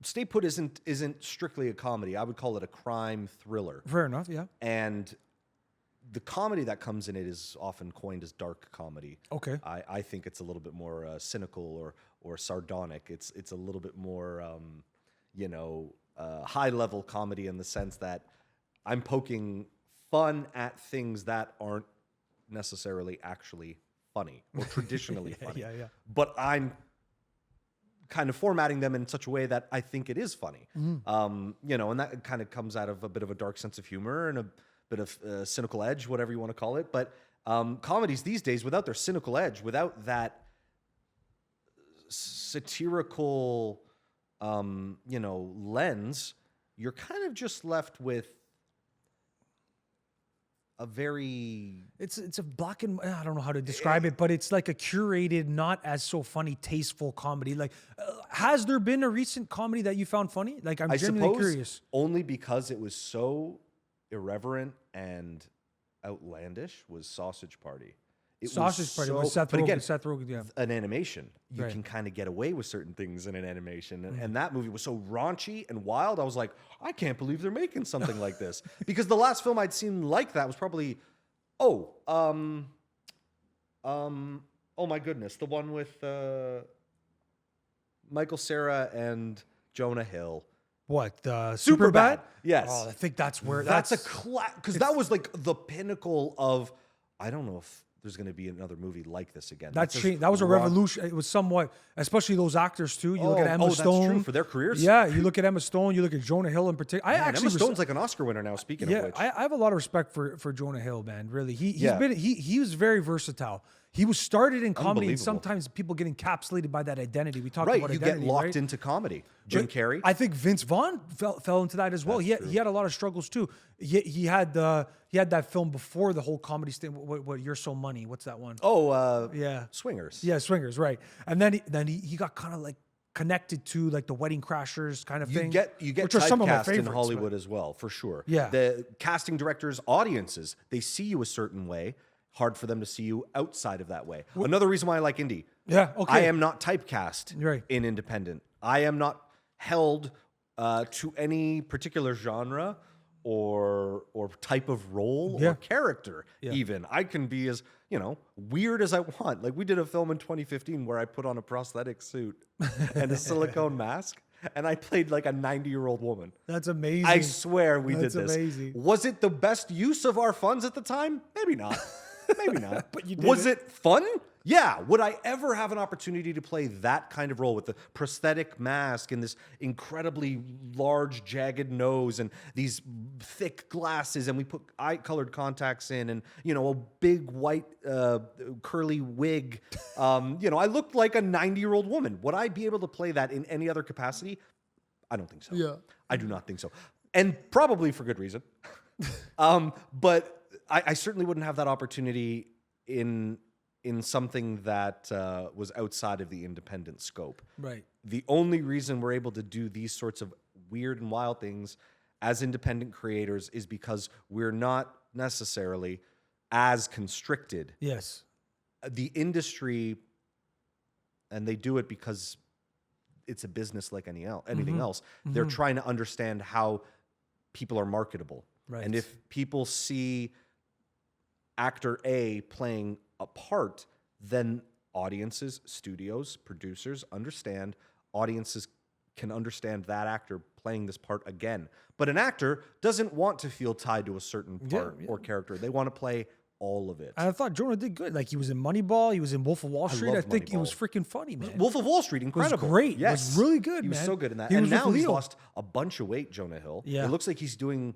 A: Stay Put isn't strictly a comedy. I would call it a crime thriller.
B: Fair enough, yeah.
A: And the comedy that comes in it is often coined as dark comedy.
B: Okay.
A: I think it's a little bit more cynical or sardonic. It's a little bit more, high level comedy, in the sense that I'm poking fun at things that aren't necessarily actually funny or traditionally funny.
B: Yeah.
A: But I'm kind of formatting them in such a way that I think it is funny. You know, and that kind of comes out of a bit of a dark sense of humor and a bit of cynical edge, whatever you want to call it. But comedies these days, without their cynical edge, without that satirical, you know, lens, you're kind of just left with a very...
B: It's a black and I don't know how to describe it, but it's like a curated, not as so funny, tasteful comedy. Like, has there been a recent comedy that you found funny? Like, I'm genuinely curious.
A: Only because it was so irreverent and outlandish was Sausage Party.
B: Sausage Party with Seth Rogen, yeah.
A: An animation. You can kind of get away with certain things in an animation. And that movie was so raunchy and wild. I was like, I can't believe they're making something like this. Because the last film I'd seen like that was probably, oh my goodness, the one with Michael Cera and Jonah Hill.
B: What,
A: Superbad? Yes.
B: Oh, I think that's where
A: that's a because that was like the pinnacle of, I don't know if there's going to be another movie like this again.
B: That was a revolution. It was somewhat, especially those actors too. You look at Emma Stone.
A: That's true, for their careers.
B: Yeah, you look at Emma Stone. You look at Jonah Hill in particular.
A: Emma Stone's like an Oscar winner now. Speaking of which,
B: I have a lot of respect for Jonah Hill, man. Really, he was very versatile. He was started in comedy, and sometimes people get encapsulated by that identity. We talked about identity,
A: you get locked into comedy. Jim Carrey.
B: I think Vince Vaughn fell into that as well. He had a lot of struggles too. He had that film before the whole comedy thing. What You're So Money? What's that one?
A: Yeah, Swingers.
B: Yeah, Swingers. Right. And then he got kind of like connected to like the Wedding Crashers kind of thing.
A: You get typecast in Hollywood as well, for sure.
B: Yeah.
A: The casting directors, audiences, they see you a certain way. Hard for them to see you outside of that way. Another reason why I like indie.
B: Yeah, okay.
A: I am not typecast in independent. I am not held to any particular genre or type of role or character even. I can be as, weird as I want. Like we did a film in 2015 where I put on a prosthetic suit and a silicone mask. And I played like a 90-year-old woman.
B: That's amazing.
A: I swear we did this.
B: That's amazing.
A: Was it the best use of our funds at the time? Maybe not. Maybe not.
B: But you did.
A: Was it fun? Yeah. Would I ever have an opportunity to play that kind of role with the prosthetic mask and this incredibly large, jagged nose and these thick glasses, and we put eye-colored contacts in, and a big white curly wig? I looked like a 90-year-old woman. Would I be able to play that in any other capacity? I don't think so.
B: Yeah.
A: I do not think so, and probably for good reason. But I certainly wouldn't have that opportunity in something that was outside of the independent scope.
B: Right.
A: The only reason we're able to do these sorts of weird and wild things as independent creators is because we're not necessarily as constricted.
B: Yes.
A: The industry, and they do it because it's a business like anything else. They're trying to understand how people are marketable.
B: Right.
A: And if people see actor A playing a part, then audiences, studios, producers understand. Audiences can understand that actor playing this part again. But an actor doesn't want to feel tied to a certain part or character. They want to play all of it.
B: And I thought Jonah did good. Like he was in Moneyball, he was in Wolf of Wall Street. I think
A: Moneyball.
B: he was freaking funny, man.
A: Wolf of Wall Street, incredible.
B: Was great.
A: Yes.
B: Was really good,
A: He was
B: man.
A: so good in that.
B: He
A: And
B: was
A: now
B: with
A: he's
B: Leo.
A: lost a bunch of weight, Jonah Hill.
B: Yeah.
A: It looks like he's doing,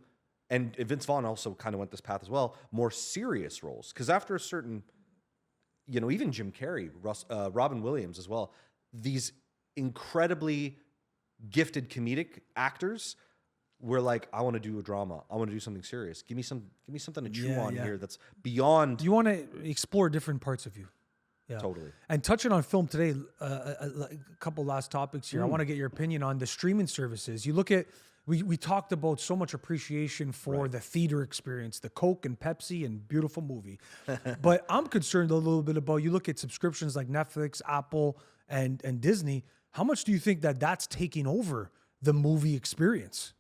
A: and Vince Vaughn also kind of went this path as well, more serious roles. Because after a certain, even Jim Carrey, Robin Williams as well, these incredibly gifted comedic actors were like, I want to do a drama. I want to do something serious. Give me something to chew on here that's beyond.
B: You want to explore different parts of you. Yeah.
A: Totally.
B: And touching on film today, a couple last topics here. I want to get your opinion on the streaming services. You look at, we talked about so much appreciation for the theater experience, the Coke and Pepsi and beautiful movie. But I'm concerned a little bit about, you look at subscriptions like Netflix, Apple, and Disney. How much do you think that that's taking over the movie experience?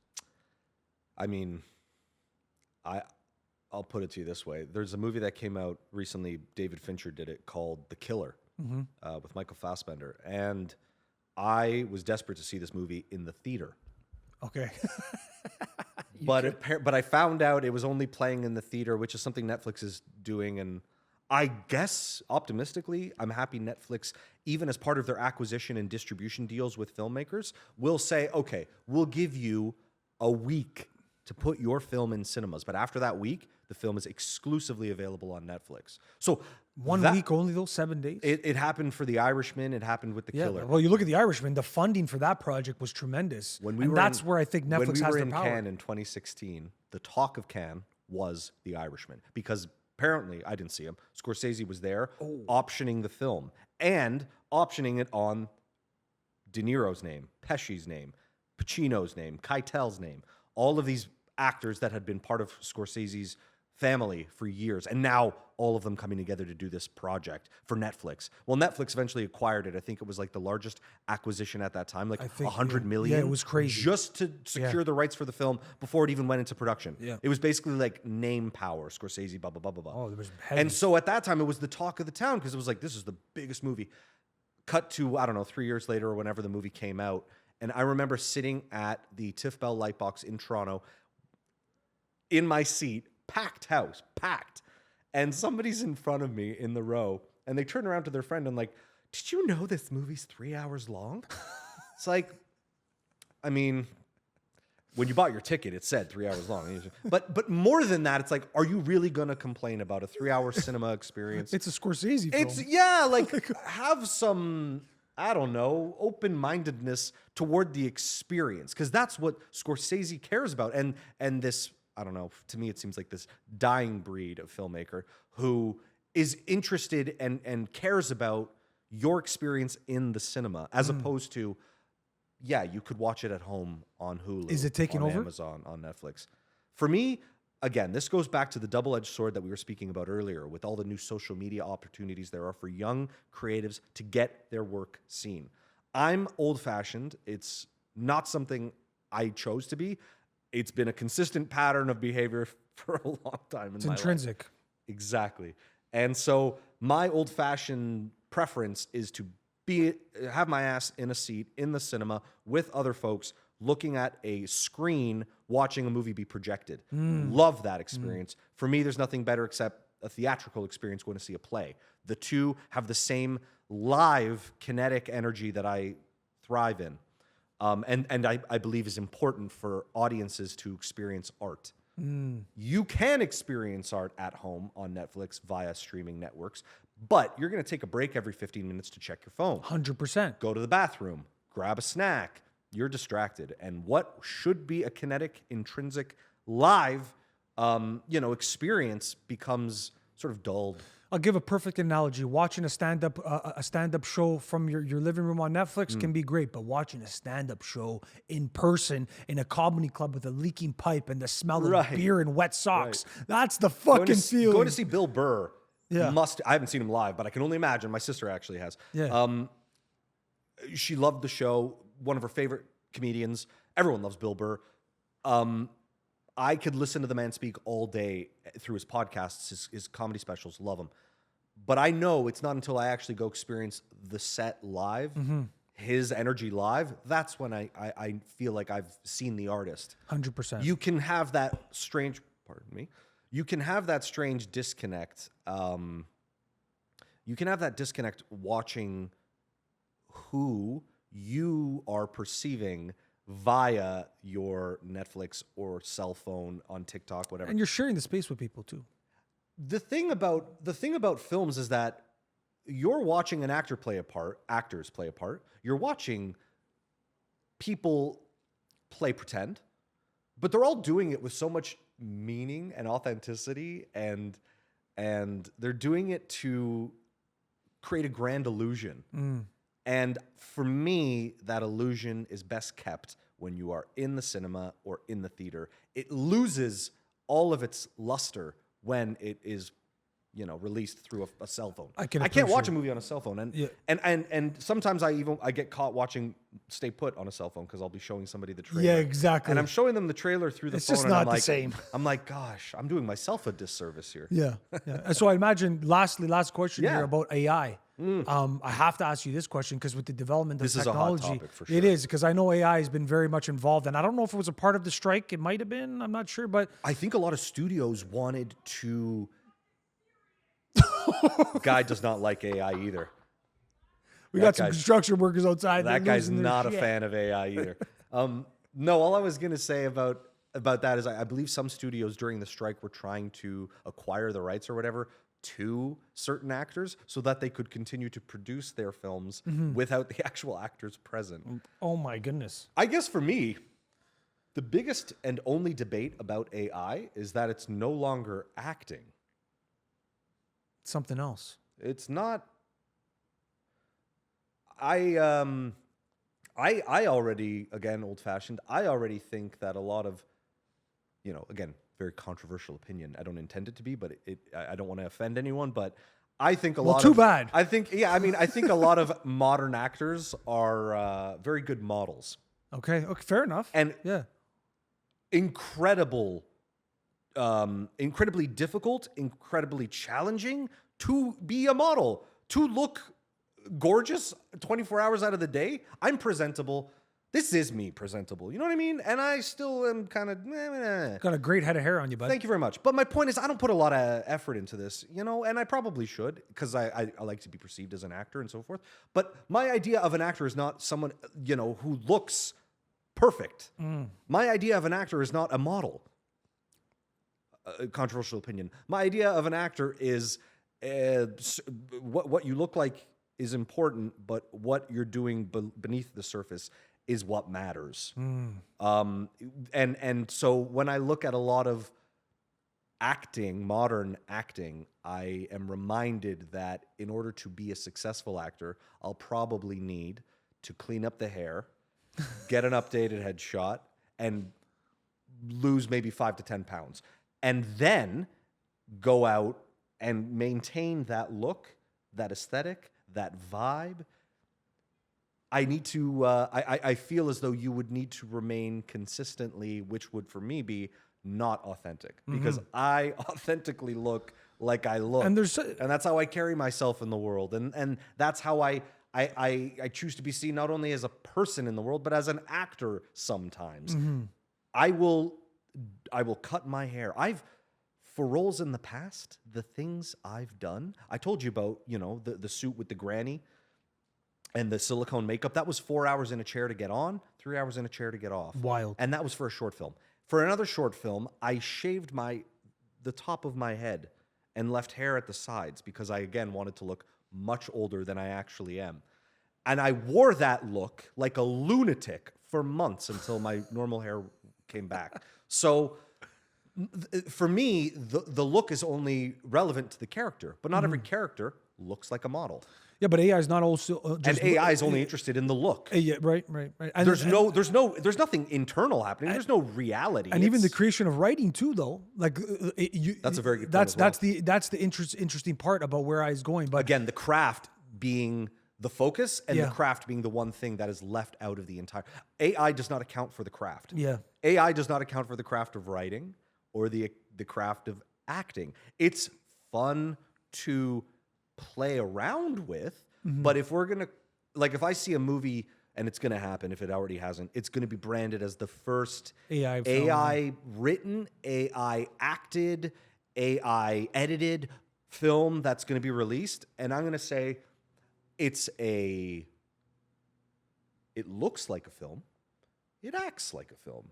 A: I mean, I'll put it to you this way. There's a movie that came out recently, David Fincher did it, called The Killer, with Michael Fassbender. And I was desperate to see this movie in the theater.
B: Okay.
A: But I found out it was only playing in the theater, which is something Netflix is doing, and I guess optimistically, I'm happy Netflix, even as part of their acquisition and distribution deals with filmmakers, will say, okay, we'll give you a week to put your film in cinemas. But after that week, the film is exclusively available on Netflix. So
B: One week only, though, 7 days.
A: it happened for The Irishman. It happened with The Killer.
B: Well, you look at The Irishman, the funding for that project was tremendous. That's where I think Netflix has the power.
A: When we were in Cannes in 2016, the talk of Cannes was The Irishman. Because apparently, I didn't see him, Scorsese was there optioning the film. And optioning it on De Niro's name, Pesci's name, Pacino's name, Keitel's name. All of these actors that had been part of Scorsese's family for years, and now all of them coming together to do this project for Netflix. Well, Netflix eventually acquired it. I think it was like the largest acquisition at that time, like $100 million.
B: Yeah, it was crazy.
A: Just to secure the rights for the film before it even went into production.
B: Yeah.
A: It was basically like name power, Scorsese, blah, blah, blah, blah, blah.
B: Oh, there was heavy.
A: And so at that time, it was the talk of the town because it was like, this is the biggest movie. Cut to, I don't know, 3 years later or whenever the movie came out. And I remember sitting at the Tiff Bell Lightbox in Toronto in my seat, packed house, packed. And somebody's in front of me in the row, and they turn around to their friend and like, did you know this movie's 3 hours long? It's like, I mean, when you bought your ticket, it said 3 hours long. But more than that, it's like, are you really going to complain about a 3-hour cinema experience?
B: It's a Scorsese film.
A: Like have some, I don't know, open-mindedness toward the experience, because that's what Scorsese cares about. And this, I don't know, to me it seems like this dying breed of filmmaker who is interested and cares about your experience in the cinema, as opposed to, yeah, you could watch it at home on Hulu.
B: Is it taking
A: on
B: over?
A: Amazon, on Netflix. For me, again, this goes back to the double-edged sword that we were speaking about earlier with all the new social media opportunities there are for young creatives to get their work seen. I'm old-fashioned. It's not something I chose to be. It's been a consistent pattern of behavior for a long time in my life.
B: It's intrinsic.
A: Exactly. And so my old-fashioned preference is to have my ass in a seat in the cinema with other folks looking at a screen, watching a movie be projected. Love that experience. For me, there's nothing better except a theatrical experience going to see a play. The two have the same live kinetic energy that I thrive in. And I believe is important for audiences to experience art. You can experience art at home on Netflix via streaming networks, but you're going to take a break every 15 minutes to check your phone.
B: 100%.
A: Go to the bathroom, grab a snack. You're distracted. And what should be a kinetic, intrinsic, live, experience becomes sort of dulled.
B: I'll give a perfect analogy. Watching a stand-up show from your living room on Netflix can be great, but watching a stand-up show in person in a comedy club with a leaking pipe and the smell of beer and wet socks, that's the fucking feeling.
A: Going to see Bill Burr.
B: Yeah.
A: I haven't seen him live, but I can only imagine. My sister actually has.
B: Yeah.
A: She loved the show. One of her favorite comedians. Everyone loves Bill Burr. I could listen to the man speak all day through his podcasts, his comedy specials. Love him. But I know it's not until I actually go experience the set live, his energy live, that's when I feel like I've seen the artist.
B: 100%.
A: You can have that strange, you can have that strange disconnect. You can have that disconnect watching who you are perceiving via your Netflix or cell phone on TikTok, whatever.
B: And you're sharing the space with people too.
A: The thing about films is that you're watching an actors play a part. You're watching people play pretend, but they're all doing it with so much meaning and authenticity, and they're doing it to create a grand illusion. And for me, that illusion is best kept when you are in the cinema or in the theater. It loses all of its luster when it is, released through a cell phone. I can't watch a movie on a cell phone, and sometimes I get caught watching Stay Put on a cell phone because I'll be showing somebody the trailer.
B: Yeah, exactly.
A: And I'm showing them the trailer through the phone.
B: It's just
A: and
B: not
A: I'm
B: the
A: like,
B: same.
A: I'm like, gosh, I'm doing myself a disservice here.
B: Yeah. And so I imagine, last question here about AI. I have to ask you this question because with the development of technology,
A: is a hot topic for sure.
B: It is, because I know AI has been very much involved, and I don't know if it was a part of the strike. It might have been. I'm not sure, but
A: I think a lot of studios wanted to Guy does not like AI either.
B: We
A: That
B: got some
A: guy's-
B: construction workers outside.
A: That
B: They're
A: guy's
B: losing their
A: not a
B: shit.
A: fan of AI either. No, all I was gonna say about that is I believe some studios during the strike were trying to acquire the rights or whatever to certain actors so that they could continue to produce their films without the actual actors present.
B: Oh my goodness.
A: I guess for me, the biggest and only debate about AI is that it's no longer acting.
B: Something else.
A: It's not. I already, again, old fashioned. I already think that a lot of, again, very controversial opinion. I don't intend it to be, but I don't want to offend anyone. But I think a lot.
B: Too bad.
A: I think, yeah. I mean, I think a lot of modern actors are very good models
B: Okay. Fair enough.
A: and
B: Yeah.
A: incredibly difficult, incredibly challenging to be a model, to look gorgeous 24 hours out of the day. I'm presentable. This is me presentable. You know what I mean? And I still am kind of...
B: Got a great head of hair on you, bud.
A: Thank you very much. But my point is, I don't put a lot of effort into this, and I probably should because I like to be perceived as an actor and so forth. But my idea of an actor is not someone, who looks perfect. My idea of an actor is not a model. A controversial opinion. My idea of an actor is what you look like is important, but what you're doing beneath the surface is what matters. And so when I look at a lot of acting, modern acting, I am reminded that in order to be a successful actor, I'll probably need to clean up the hair, get an updated headshot, and lose maybe 5 to 10 pounds. And then go out and maintain that look, that aesthetic, that vibe. I need to, I feel as though you would need to remain consistently, which would for me be not authentic, because I authentically look like I look.
B: And
A: and that's how I carry myself in the world. And that's how I choose to be seen not only as a person in the world, but as an actor sometimes. I will cut my hair. For roles in the past, the things I've done, I told you about, the suit with the granny and the silicone makeup. That was 4 hours in a chair to get on, 3 hours in a chair to get off.
B: Wild.
A: And that was for a short film. For another short film, I shaved the top of my head and left hair at the sides because I, again, wanted to look much older than I actually am. And I wore that look like a lunatic for months until my normal hair came back. So for me, the look is only relevant to the character, but not every character looks like a model.
B: Yeah, but AI is not also just...
A: And AI is only interested in the look.
B: Yeah, right. And
A: There's nothing internal happening. There's no reality.
B: And even the creation of writing too, though, like
A: That's a very good point as well.
B: That's the interesting part about where I was going. But
A: again, the craft being the focus and
B: Yeah.
A: the craft being the one thing that is left out of the entire... AI does not account for the craft.
B: Yeah.
A: AI does not account for the craft of writing or the craft of acting. It's fun to play around with, but if we're gonna, like, if I see a movie, and it's gonna happen if it already hasn't, it's gonna be branded as the first
B: AI film.
A: AI written, AI acted, AI edited film that's gonna be released, and I'm gonna say it looks like a film, it acts like a film,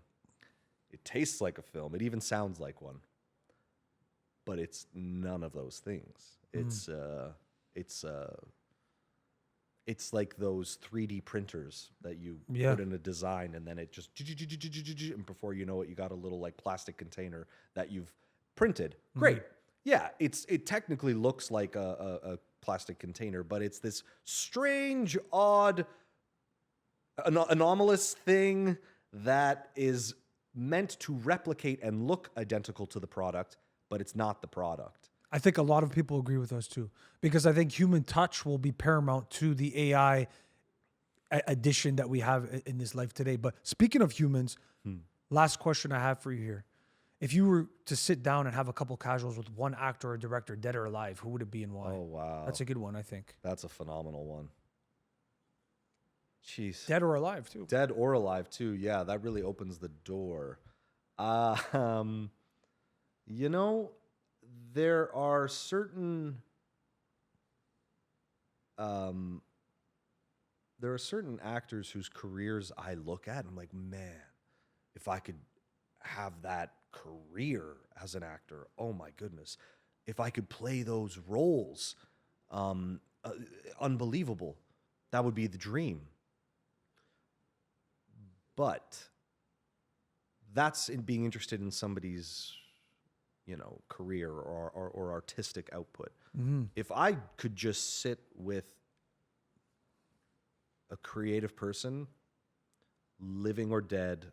A: it tastes like a film, it even sounds like one, but it's none of those things. It's like those 3D printers that you put in a design and then it just, and before you know it, you got a little like plastic container that you've printed. Great. Yeah, it technically looks like a plastic container, but it's this strange, odd, anomalous thing that is meant to replicate and look identical to the product, but it's not the product.
B: I think a lot of people agree with us too, because I think human touch will be paramount to the AI addition that we have in this life today. But speaking of humans, last question I have for you here. If you were to sit down and have a couple casuals with one actor or director, dead or alive, who would it be and why?
A: Oh, wow.
B: That's a good one, I think.
A: That's a phenomenal one. Jeez.
B: Dead or alive too.
A: Dead or alive too. Yeah, that really opens the door. There are certain there are certain actors whose careers I look at and I'm like, man, if I could have that career as an actor, oh my goodness, if I could play those roles, unbelievable. That would be the dream. But that's in being interested in somebody's, career or artistic output. If I could just sit with a creative person, living or dead,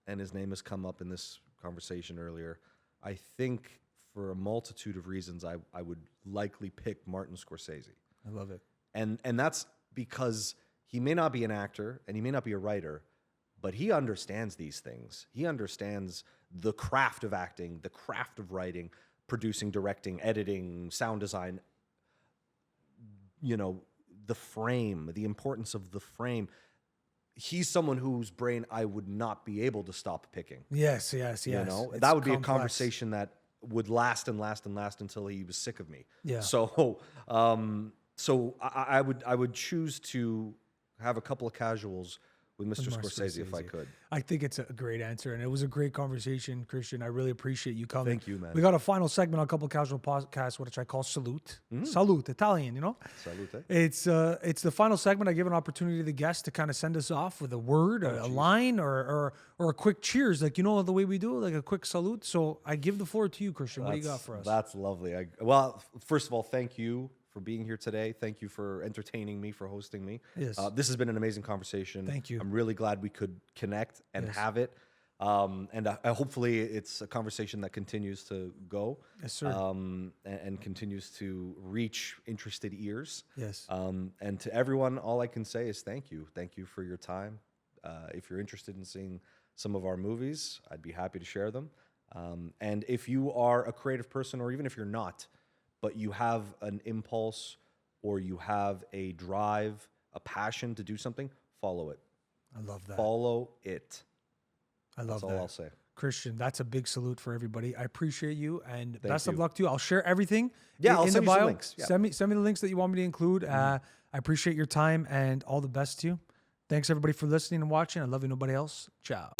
A: and his name has come up in this conversation earlier, I think for a multitude of reasons, I would likely pick Martin Scorsese.
B: I love it.
A: And that's because he may not be an actor and he may not be a writer, but he understands these things. He understands the craft of acting, the craft of writing, producing, directing, editing, sound design, the frame, the importance of the frame. He's someone whose brain I would not be able to stop picking.
B: Yes.
A: That
B: It's
A: would be a
B: complex.
A: conversation that would last and last and last until he was sick of me.
B: Yeah.
A: So, I would choose to have a couple of casuals with Mr. Scorsese if I could.
B: I think it's a great answer, and it was a great conversation, Christian. I really appreciate you coming.
A: Thank you, man.
B: We got a final segment on Couple Casual Podcast, which I call Salute. Salute, Italian,
A: Salute.
B: It's the final segment. I give an opportunity to the guest to kind of send us off with a word, a line, or a quick cheers, like the way we do it, like a quick salute. So I give the floor to you, Christian. What do you got for us?
A: That's lovely. Well, first of all, thank you for being here today. Thank you for entertaining me, for hosting me.
B: Yes.
A: This has been an amazing conversation.
B: Thank you.
A: I'm really glad we could connect and have it. And hopefully it's a conversation that continues to go.
B: Yes, sir.
A: And continues to reach interested ears.
B: Yes.
A: And to everyone, all I can say is thank you. Thank you for your time. If you're interested in seeing some of our movies, I'd be happy to share them. And if you are a creative person, or even if you're not, but you have an impulse or you have a drive, a passion to do something, follow it.
B: I love that.
A: Follow it.
B: I love
A: That's all
B: that.
A: I'll say.
B: Christian, that's a big salute for everybody. I appreciate you, and best of
A: you.
B: luck to you. I'll share everything.
A: Yeah, I'll
B: in
A: send
B: the
A: you some
B: bio.
A: links. Yeah.
B: Send me the links that you want me to include. I appreciate your time, and all the best to you. Thanks everybody for listening and watching. I love you, nobody else. Ciao.